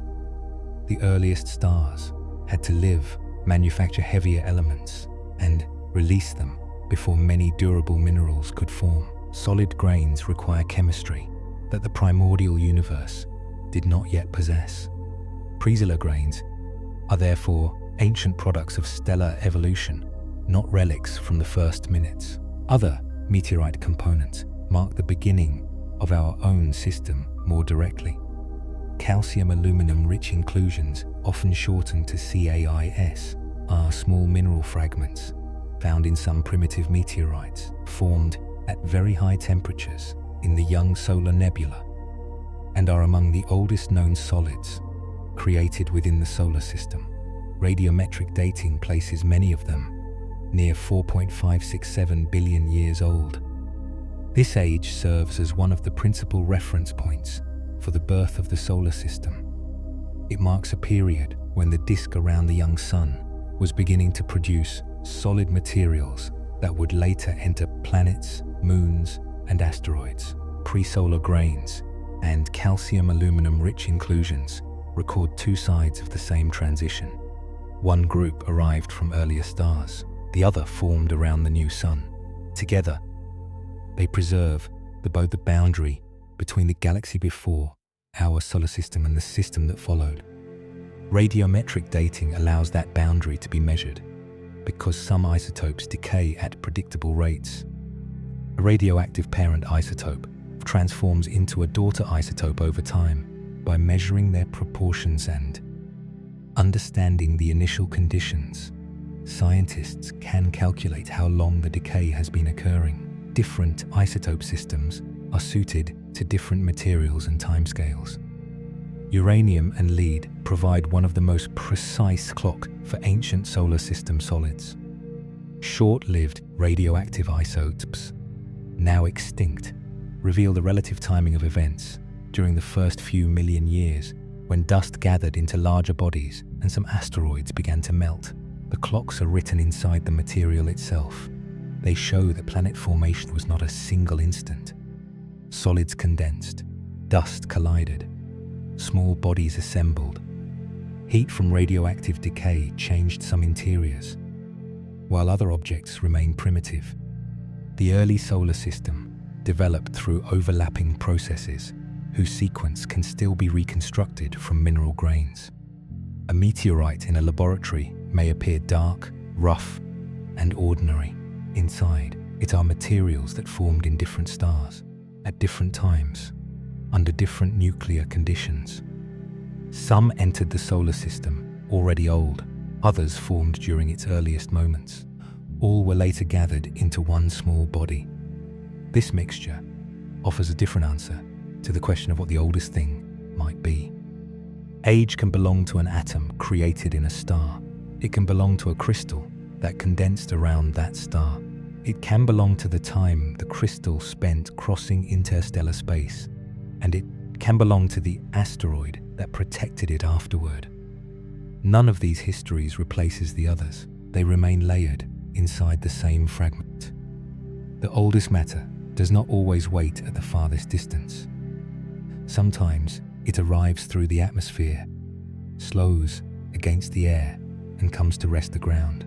The earliest stars had to live, manufacture heavier elements, and release them before many durable minerals could form. Solid grains require chemistry that the primordial universe did not yet possess. Pre-solar grains are therefore ancient products of stellar evolution, not relics from the first minutes. Other meteorite components mark the beginning of our own system more directly. Calcium aluminum rich inclusions, often shortened to CAIS, are small mineral fragments found in some primitive meteorites formed at very high temperatures in the young solar nebula and are among the oldest known solids created within the solar system. Radiometric dating places many of them near 4.567 billion years old. This age serves as one of the principal reference points for the birth of the solar system. It marks a period when the disk around the young sun was beginning to produce solid materials that would later enter planets, moons, and asteroids. Pre-solar grains and calcium aluminum rich inclusions record two sides of the same transition. One group arrived from earlier stars, the other formed around the new sun. Together, they preserve the boundary between the galaxy before our solar system and the system that followed. Radiometric dating allows that boundary to be measured because some isotopes decay at predictable rates. A radioactive parent isotope transforms into a daughter isotope over time by measuring their proportions and understanding the initial conditions. Scientists can calculate how long the decay has been occurring. Different isotope systems are suited to different materials and timescales. Uranium and lead provide one of the most precise clock for ancient solar system solids. Short-lived radioactive isotopes, now extinct, reveal the relative timing of events during the first few million years when dust gathered into larger bodies and some asteroids began to melt. The clocks are written inside the material itself. They show that planet formation was not a single instant. Solids condensed, dust collided, small bodies assembled. Heat from radioactive decay changed some interiors, while other objects remained primitive. The early solar system developed through overlapping processes whose sequence can still be reconstructed from mineral grains. A meteorite in a laboratory may appear dark, rough, and ordinary. Inside, it are materials that formed in different stars, at different times, under different nuclear conditions. Some entered the solar system already old, others formed during its earliest moments. All were later gathered into one small body. This mixture offers a different answer to the question of what the oldest thing might be. Age can belong to an atom created in a star. It can belong to a crystal that condensed around that star. It can belong to the time the crystal spent crossing interstellar space, and it can belong to the asteroid that protected it afterward. None of these histories replaces the others. They remain layered inside the same fragment. The oldest matter does not always wait at the farthest distance. Sometimes it arrives through the atmosphere, slows against the air, and comes to rest the ground,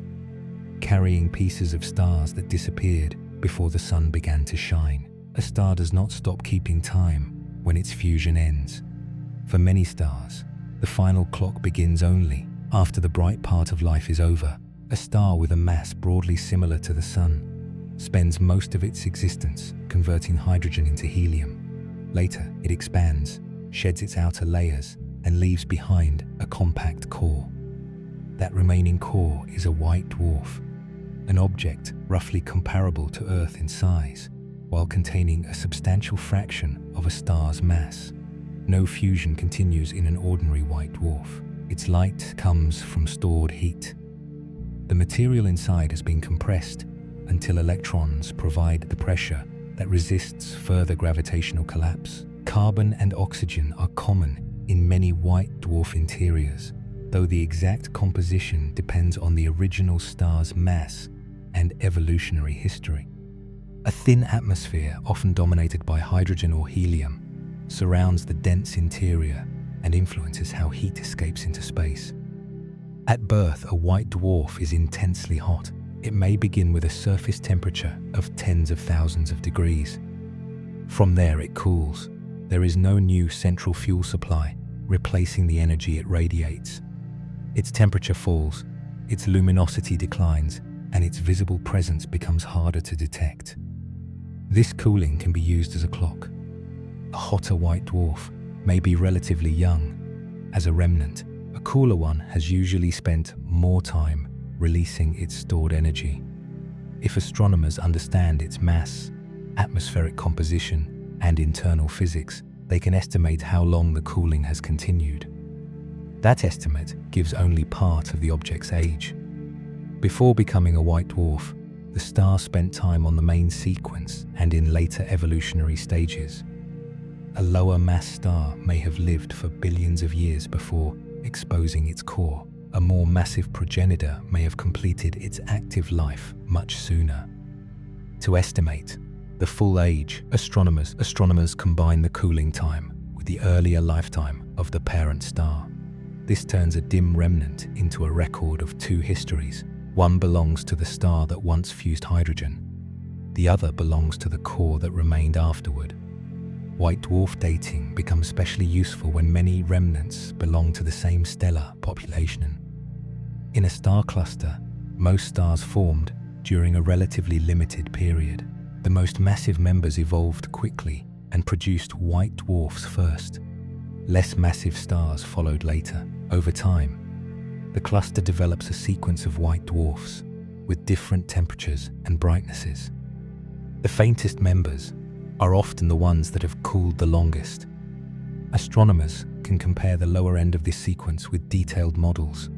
carrying pieces of stars that disappeared before the sun began to shine. A star does not stop keeping time when its fusion ends. For many stars, the final clock begins only after the bright part of life is over. A star with a mass broadly similar to the sun spends most of its existence converting hydrogen into helium. Later, it expands, sheds its outer layers, and leaves behind a compact core. That remaining core is a white dwarf, an object roughly comparable to Earth in size, while containing a substantial fraction of a star's mass. No fusion continues in an ordinary white dwarf. Its light comes from stored heat. The material inside has been compressed until electrons provide the pressure that resists further gravitational collapse. Carbon and oxygen are common in many white dwarf interiors, though the exact composition depends on the original star's mass and evolutionary history. A thin atmosphere, often dominated by hydrogen or helium, surrounds the dense interior and influences how heat escapes into space. At birth, a white dwarf is intensely hot. It may begin with a surface temperature of tens of thousands of degrees. From there, it cools. There is no new central fuel supply replacing the energy it radiates. Its temperature falls, its luminosity declines, and its visible presence becomes harder to detect. This cooling can be used as a clock. A hotter white dwarf may be relatively young. As a remnant, a cooler one has usually spent more time releasing its stored energy. If astronomers understand its mass, atmospheric composition, and internal physics, they can estimate how long the cooling has continued. That estimate gives only part of the object's age. Before becoming a white dwarf, the star spent time on the main sequence and in later evolutionary stages. A lower mass star may have lived for billions of years before exposing its core. A more massive progenitor may have completed its active life much sooner. To estimate the full age, astronomers combine the cooling time with the earlier lifetime of the parent star. This turns a dim remnant into a record of two histories. One belongs to the star that once fused hydrogen. The other belongs to the core that remained afterward. White dwarf dating becomes especially useful when many remnants belong to the same stellar population. In a star cluster, most stars formed during a relatively limited period. The most massive members evolved quickly and produced white dwarfs first. Less massive stars followed later. Over time, the cluster develops a sequence of white dwarfs with different temperatures and brightnesses. The faintest members are often the ones that have cooled the longest. Astronomers can compare the lower end of this sequence with detailed models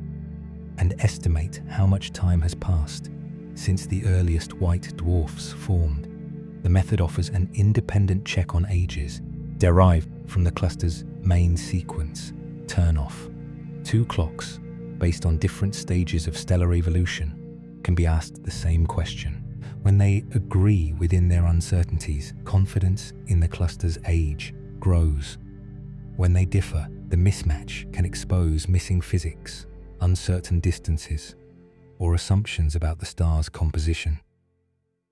and estimate how much time has passed since the earliest white dwarfs formed. The method offers an independent check on ages derived from the cluster's main sequence, turn-off. Two clocks, based on different stages of stellar evolution, can be asked the same question. When they agree within their uncertainties, confidence in the cluster's age grows. When they differ, the mismatch can expose missing physics, uncertain distances, or assumptions about the star's composition.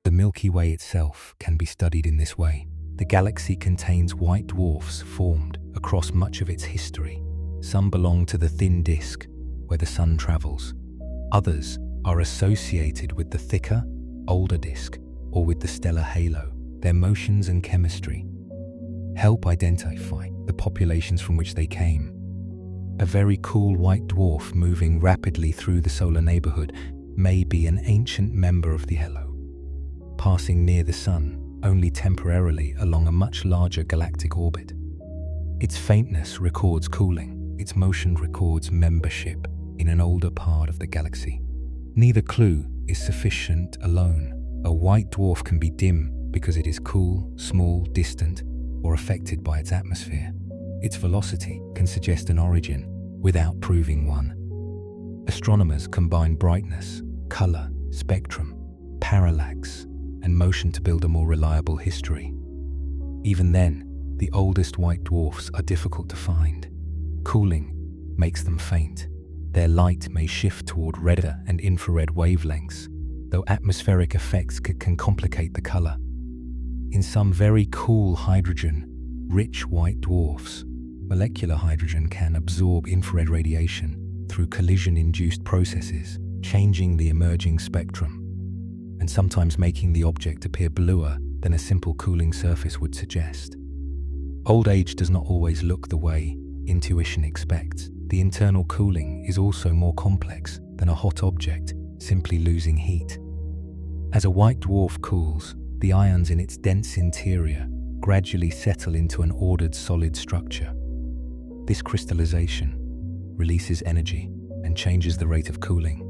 The Milky Way itself can be studied in this way. The galaxy contains white dwarfs formed across much of its history. Some belong to the thin disk, where the sun travels. Others are associated with the thicker, older disk, or with the stellar halo. Their motions and chemistry help identify the populations from which they came. A very cool white dwarf moving rapidly through the solar neighborhood may be an ancient member of the halo, passing near the sun only temporarily along a much larger galactic orbit. Its faintness records cooling. its motion records membership in an older part of the galaxy. Neither clue is sufficient alone. A white dwarf can be dim because it is cool, small, distant, or affected by its atmosphere. Its velocity can suggest an origin without proving one. Astronomers combine brightness, color, spectrum, parallax, and motion to build a more reliable history. Even then, the oldest white dwarfs are difficult to find. Cooling makes them faint. Their light may shift toward redder and infrared wavelengths, though atmospheric effects can complicate the color. In some very cool hydrogen-rich white dwarfs, molecular hydrogen can absorb infrared radiation through collision-induced processes, changing the emerging spectrum, and sometimes making the object appear bluer than a simple cooling surface would suggest. Old age does not always look the way intuition expects. The internal cooling is also more complex than a hot object simply losing heat. As a white dwarf cools, the ions in its dense interior gradually settle into an ordered solid structure. This crystallization releases energy and changes the rate of cooling.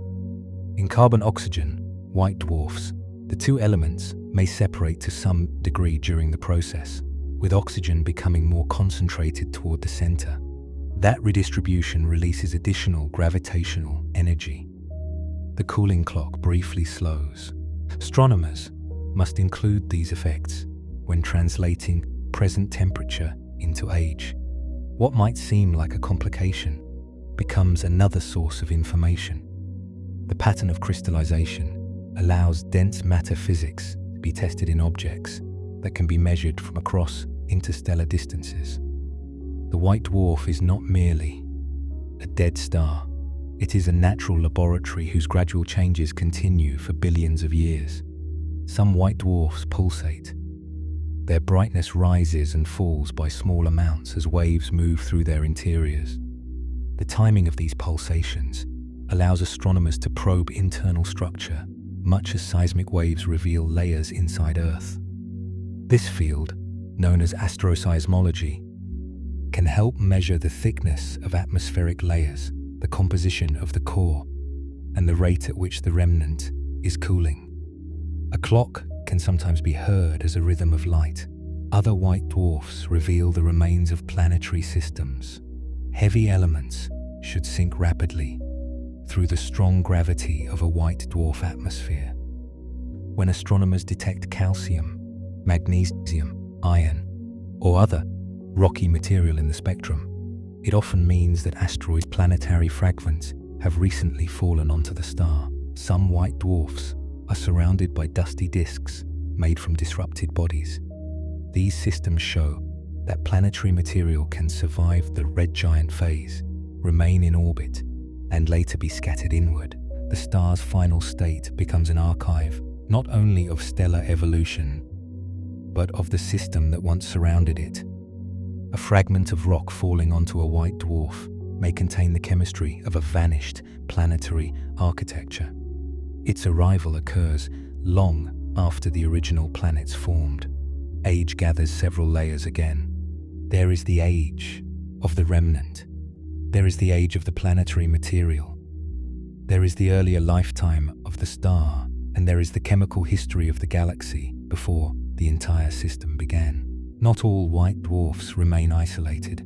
In carbon-oxygen white dwarfs, the two elements may separate to some degree during the process, with oxygen becoming more concentrated toward the center. That redistribution releases additional gravitational energy. The cooling clock briefly slows. Astronomers must include these effects when translating present temperature into age. What might seem like a complication becomes another source of information. The pattern of crystallization allows dense matter physics to be tested in objects that can be measured from across interstellar distances. The white dwarf is not merely a dead star. It is a natural laboratory whose gradual changes continue for billions of years. Some white dwarfs pulsate. Their brightness rises and falls by small amounts as waves move through their interiors. The timing of these pulsations allows astronomers to probe internal structure, much as seismic waves reveal layers inside Earth. This field, known as astroseismology, can help measure the thickness of atmospheric layers, the composition of the core, and the rate at which the remnant is cooling. A clock can sometimes be heard as a rhythm of light. Other white dwarfs reveal the remains of planetary systems. Heavy elements should sink rapidly through the strong gravity of a white dwarf atmosphere. When astronomers detect calcium, magnesium, iron, or other rocky material in the spectrum, it often means that asteroids' planetary fragments have recently fallen onto the star. Some white dwarfs are surrounded by dusty disks made from disrupted bodies. These systems show that planetary material can survive the red giant phase, remain in orbit, and later be scattered inward. The star's final state becomes an archive not only of stellar evolution, but of the system that once surrounded it. A fragment of rock falling onto a white dwarf may contain the chemistry of a vanished planetary architecture. Its arrival occurs long after the original planets formed. Age gathers several layers again. There is the age of the remnant. There is the age of the planetary material. There is the earlier lifetime of the star, and there is the chemical history of the galaxy before the entire system began. Not all white dwarfs remain isolated.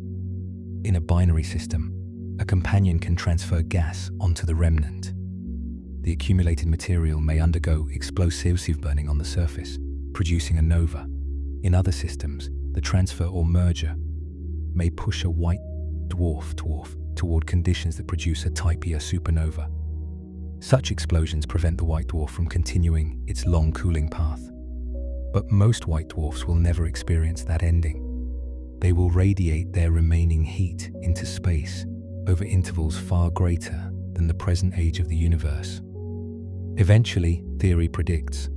In a binary system, a companion can transfer gas onto the remnant. The accumulated material may undergo explosive burning on the surface, producing a nova. In other systems, the transfer or merger may push a white dwarf toward conditions that produce a Type Ia supernova. Such explosions prevent the white dwarf from continuing its long cooling path. But most white dwarfs will never experience that ending. They will radiate their remaining heat into space over intervals far greater than the present age of the universe. Eventually, theory predicts,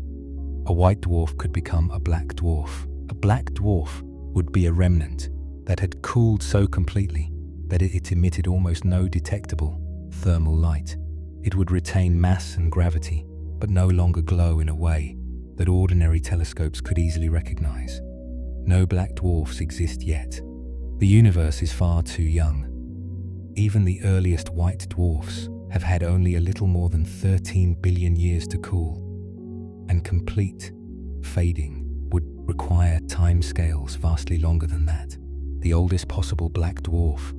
a white dwarf could become a black dwarf. A black dwarf would be a remnant that had cooled so completely that it emitted almost no detectable thermal light. It would retain mass and gravity, but no longer glow in a way that ordinary telescopes could easily recognize. No black dwarfs exist yet. The universe is far too young. Even the earliest white dwarfs have had only a little more than 13 billion years to cool, and complete fading would require timescales vastly longer than that. The oldest possible black dwarf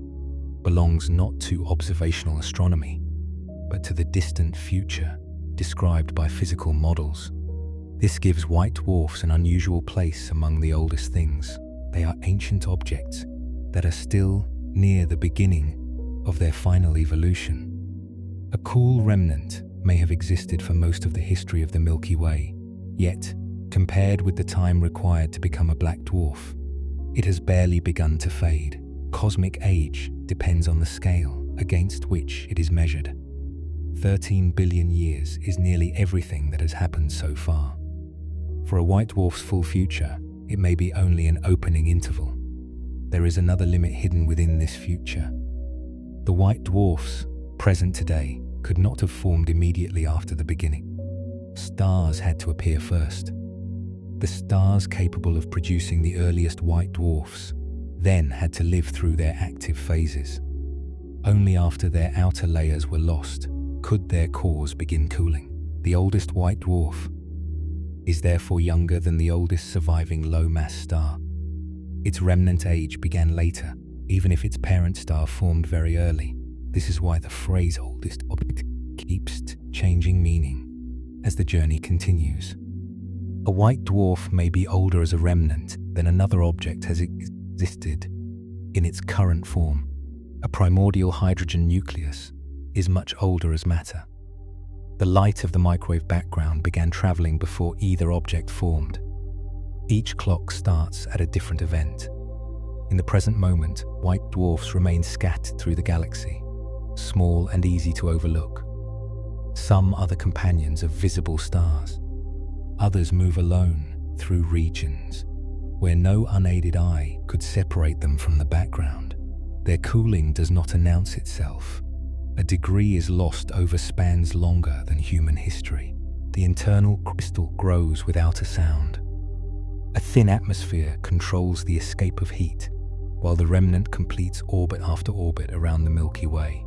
belongs not to observational astronomy, but to the distant future described by physical models. This gives white dwarfs an unusual place among the oldest things. They are ancient objects that are still near the beginning of their final evolution. A cool remnant may have existed for most of the history of the Milky Way, yet, compared with the time required to become a black dwarf, it has barely begun to fade. Cosmic age depends on the scale against which it is measured. 13 billion years is nearly everything that has happened so far. For a white dwarf's full future, it may be only an opening interval. There is another limit hidden within this future. The white dwarfs present today could not have formed immediately after the beginning. Stars had to appear first. The stars capable of producing the earliest white dwarfs then had to live through their active phases. Only after their outer layers were lost could their cores begin cooling. The oldest white dwarf is therefore younger than the oldest surviving low-mass star. Its remnant age began later, even if its parent star formed very early. This is why the phrase oldest object keeps changing meaning as the journey continues. A white dwarf may be older as a remnant than another object has existed in its current form. A primordial hydrogen nucleus is much older as matter. The light of the microwave background began traveling before either object formed. Each clock starts at a different event. In the present moment, white dwarfs remain scattered through the galaxy, small and easy to overlook. Some are the companions of visible stars. Others move alone through regions where no unaided eye could separate them from the background. Their cooling does not announce itself. A degree is lost over spans longer than human history. The internal crystal grows without a sound. A thin atmosphere controls the escape of heat, while the remnant completes orbit after orbit around the Milky Way.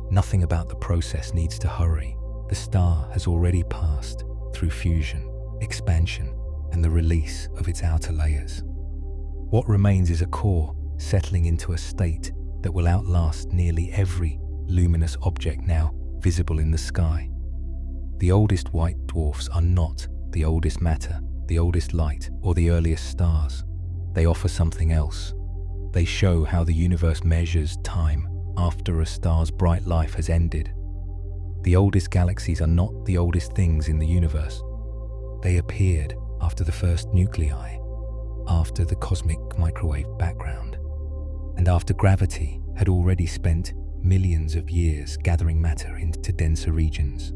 Nothing about the process needs to hurry. The star has already passed through fusion, expansion, and the release of its outer layers. What remains is a core settling into a state that will outlast nearly every luminous object now visible in the sky. The oldest white dwarfs are not the oldest matter, the oldest light, or the earliest stars. They offer something else. They show how the universe measures time after a star's bright life has ended. The oldest galaxies are not the oldest things in the universe. They appeared after the first nuclei, after the cosmic microwave background, and after gravity had already spent millions of years gathering matter into denser regions.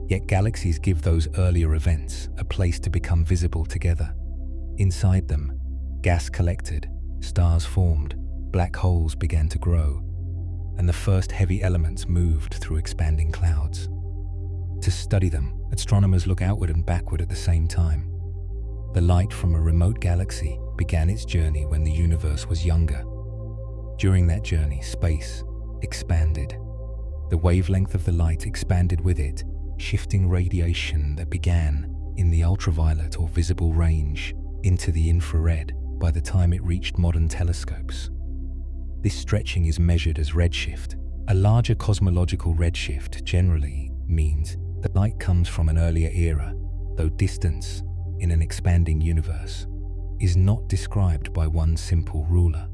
Yet galaxies give those earlier events a place to become visible together. Inside them, gas collected, stars formed, black holes began to grow, and the first heavy elements moved through expanding clouds. To study them, astronomers look outward and backward at the same time. The light from a remote galaxy began its journey when the universe was younger. During that journey, space expanded. The wavelength of the light expanded with it, shifting radiation that began in the ultraviolet or visible range into the infrared by the time it reached modern telescopes. This stretching is measured as redshift. A larger cosmological redshift generally means that light comes from an earlier era, though distance in an expanding universe is not described by one simple ruler.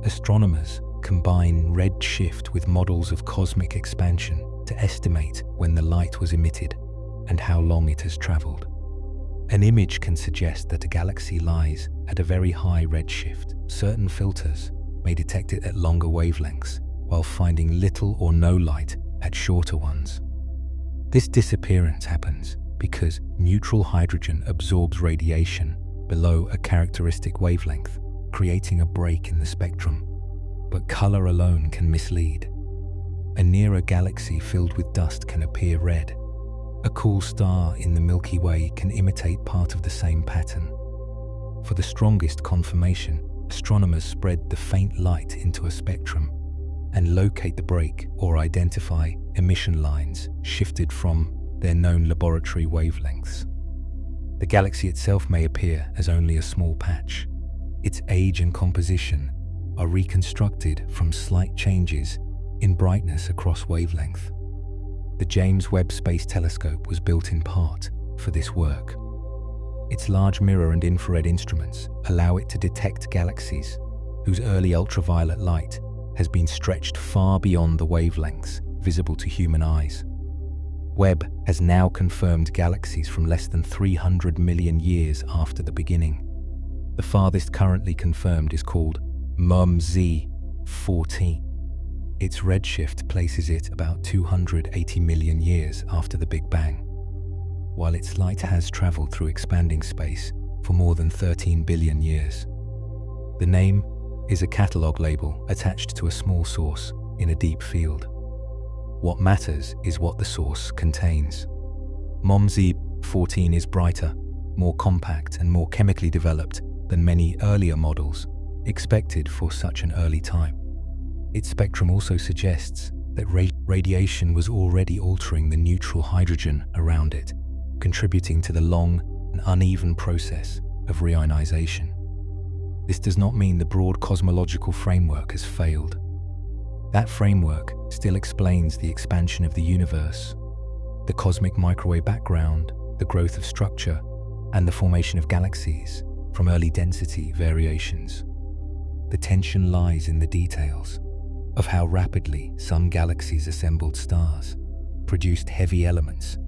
Astronomers combine redshift with models of cosmic expansion to estimate when the light was emitted and how long it has traveled. An image can suggest that a galaxy lies at a very high redshift. Certain filters may detect it at longer wavelengths, while finding little or no light at shorter ones. This disappearance happens because neutral hydrogen absorbs radiation below a characteristic wavelength, creating a break in the spectrum. But color alone can mislead. A nearer galaxy filled with dust can appear red. A cool star in the Milky Way can imitate part of the same pattern. For the strongest confirmation, astronomers spread the faint light into a spectrum. and locate the break or identify emission lines shifted from their known laboratory wavelengths. The galaxy itself may appear as only a small patch. Its age and composition are reconstructed from slight changes in brightness across wavelength. The James Webb Space Telescope was built in part for this work. Its large mirror and infrared instruments allow it to detect galaxies whose early ultraviolet light has been stretched far beyond the wavelengths visible to human eyes. Webb has now confirmed galaxies from less than 300 million years after the beginning. The farthest currently confirmed is called MZ 14. Its redshift places it about 280 million years after the Big Bang, while its light has traveled through expanding space for more than 13 billion years. The name is a catalog label attached to a small source in a deep field. What matters is what the source contains. MZ 14 is brighter, more compact, and more chemically developed than many earlier models expected for such an early time. Its spectrum also suggests that radiation was already altering the neutral hydrogen around it, contributing to the long and uneven process of reionization. This does not mean the broad cosmological framework has failed. That framework still explains the expansion of the universe, the cosmic microwave background, the growth of structure, and the formation of galaxies from early density variations. The tension lies in the details of how rapidly some galaxies assembled stars, produced heavy elements,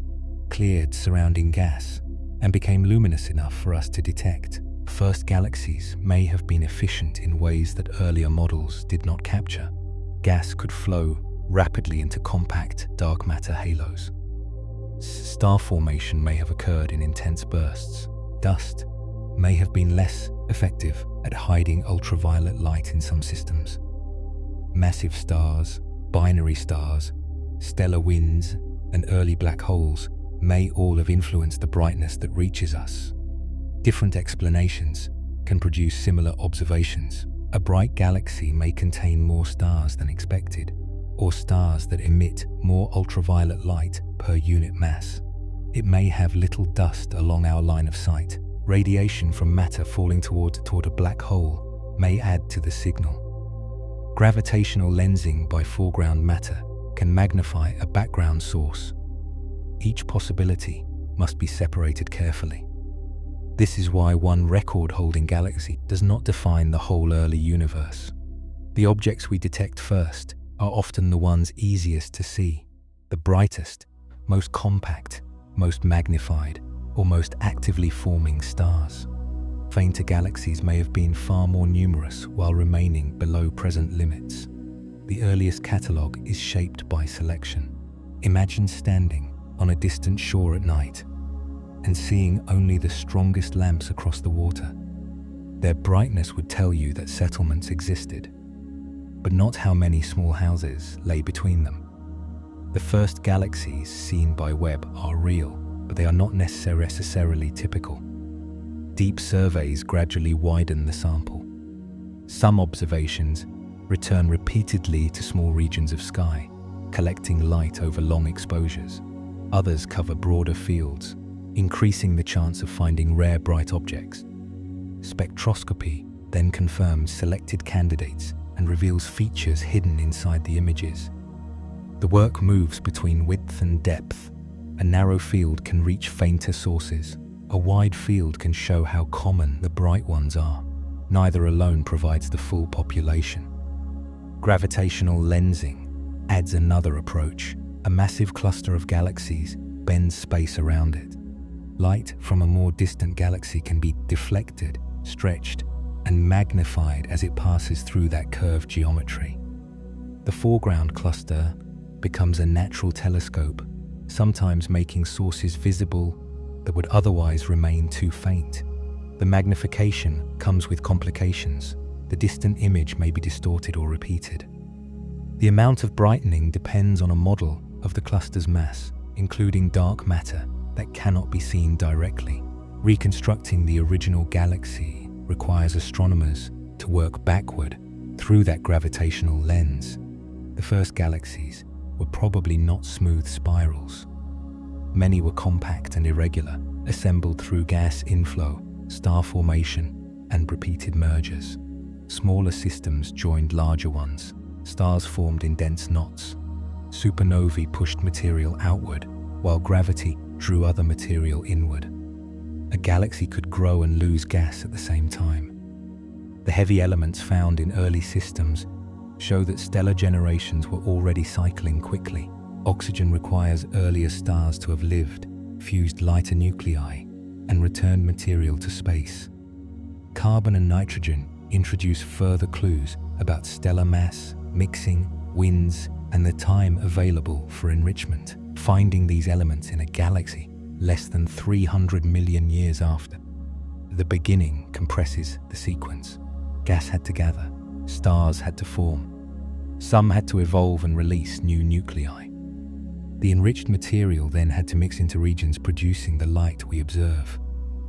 cleared surrounding gas, and became luminous enough for us to detect. First galaxies may have been efficient in ways that earlier models did not capture. Gas could flow rapidly into compact dark matter halos. Star formation may have occurred in intense bursts. Dust may have been less effective at hiding ultraviolet light in some systems. Massive stars, binary stars, stellar winds, and early black holes may all have influenced the brightness that reaches us. Different explanations can produce similar observations. A bright galaxy may contain more stars than expected, or stars that emit more ultraviolet light per unit mass. It may have little dust along our line of sight. Radiation from matter falling toward a black hole may add to the signal. Gravitational lensing by foreground matter can magnify a background source. Each possibility must be separated carefully. This is why one record-holding galaxy does not define the whole early universe. The objects we detect first are often the ones easiest to see, the brightest, most compact, most magnified, or most actively forming stars. Fainter galaxies may have been far more numerous while remaining below present limits. The earliest catalogue is shaped by selection. Imagine standing on a distant shore at night and seeing only the strongest lamps across the water. Their brightness would tell you that settlements existed, but not how many small houses lay between them. The first galaxies seen by Webb are real, but they are not necessarily typical. Deep surveys gradually widen the sample. Some observations return repeatedly to small regions of sky, collecting light over long exposures. Others cover broader fields, increasing the chance of finding rare bright objects. Spectroscopy then confirms selected candidates and reveals features hidden inside the images. The work moves between width and depth. A narrow field can reach fainter sources. A wide field can show how common the bright ones are. Neither alone provides the full population. Gravitational lensing adds another approach. A massive cluster of galaxies bends space around it. Light from a more distant galaxy can be deflected, stretched, and magnified as it passes through that curved geometry. The foreground cluster becomes a natural telescope, sometimes making sources visible that would otherwise remain too faint. The magnification comes with complications. The distant image may be distorted or repeated. The amount of brightening depends on a model of the cluster's mass, including dark matter that cannot be seen directly. Reconstructing the original galaxy requires astronomers to work backward through that gravitational lens. The first galaxies were probably not smooth spirals. Many were compact and irregular, assembled through gas inflow, star formation, and repeated mergers. Smaller systems joined larger ones. Stars formed in dense knots. Supernovae pushed material outward, while gravity drew other material inward. A galaxy could grow and lose gas at the same time. The heavy elements found in early systems show that stellar generations were already cycling quickly. Oxygen requires earlier stars to have lived, fused lighter nuclei, and returned material to space. Carbon and nitrogen introduce further clues about stellar mass, mixing, winds, and the time available for enrichment. Finding these elements in a galaxy less than 300 million years after the beginning compresses the sequence. Gas had to gather, stars had to form. Some had to evolve and release new nuclei. The enriched material then had to mix into regions producing the light we observe.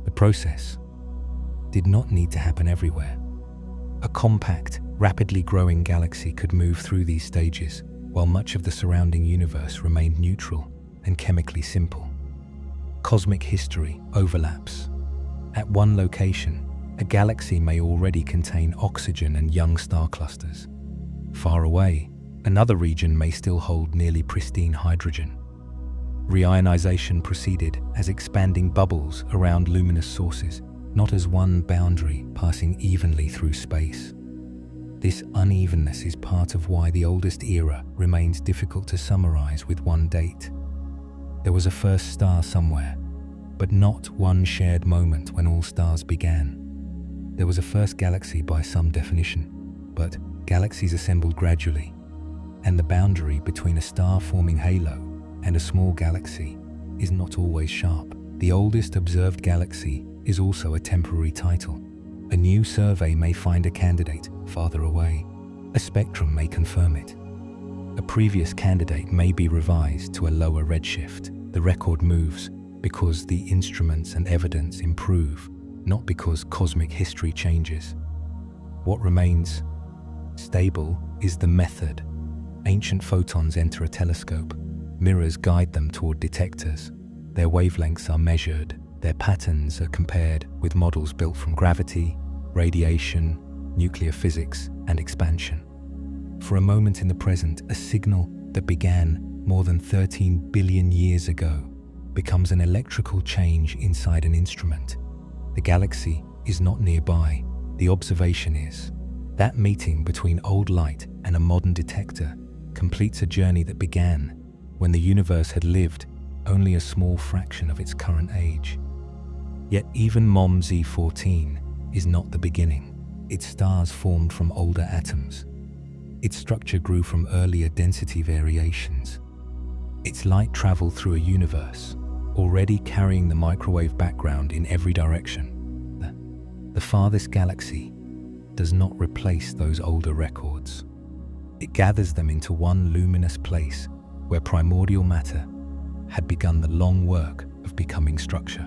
The process did not need to happen everywhere. A compact, rapidly growing galaxy could move through these stages, while much of the surrounding universe remained neutral and chemically simple. Cosmic history overlaps. At one location, a galaxy may already contain oxygen and young star clusters. Far away, another region may still hold nearly pristine hydrogen. Reionization proceeded as expanding bubbles around luminous sources, not as one boundary passing evenly through space. This unevenness is part of why the oldest era remains difficult to summarize with one date. There was a first star somewhere, but not one shared moment when all stars began. There was a first galaxy by some definition, but galaxies assembled gradually, and the boundary between a star-forming halo and a small galaxy is not always sharp. The oldest observed galaxy is also a temporary title. A new survey may find a candidate farther away. A spectrum may confirm it. A previous candidate may be revised to a lower redshift. The record moves because the instruments and evidence improve, not because cosmic history changes. What remains stable is the method. Ancient photons enter a telescope. Mirrors guide them toward detectors. Their wavelengths are measured. Their patterns are compared with models built from gravity, radiation, nuclear physics, and expansion. For a moment in the present, a signal that began more than 13 billion years ago becomes an electrical change inside an instrument. The galaxy is not nearby, the observation is. That meeting between old light and a modern detector completes a journey that began when the universe had lived only a small fraction of its current age. Yet even MOM Z14 is not the beginning. Its stars formed from older atoms. Its structure grew from earlier density variations. Its light traveled through a universe already carrying the microwave background in every direction. The farthest galaxy does not replace those older records. It gathers them into one luminous place where primordial matter had begun the long work of becoming structure.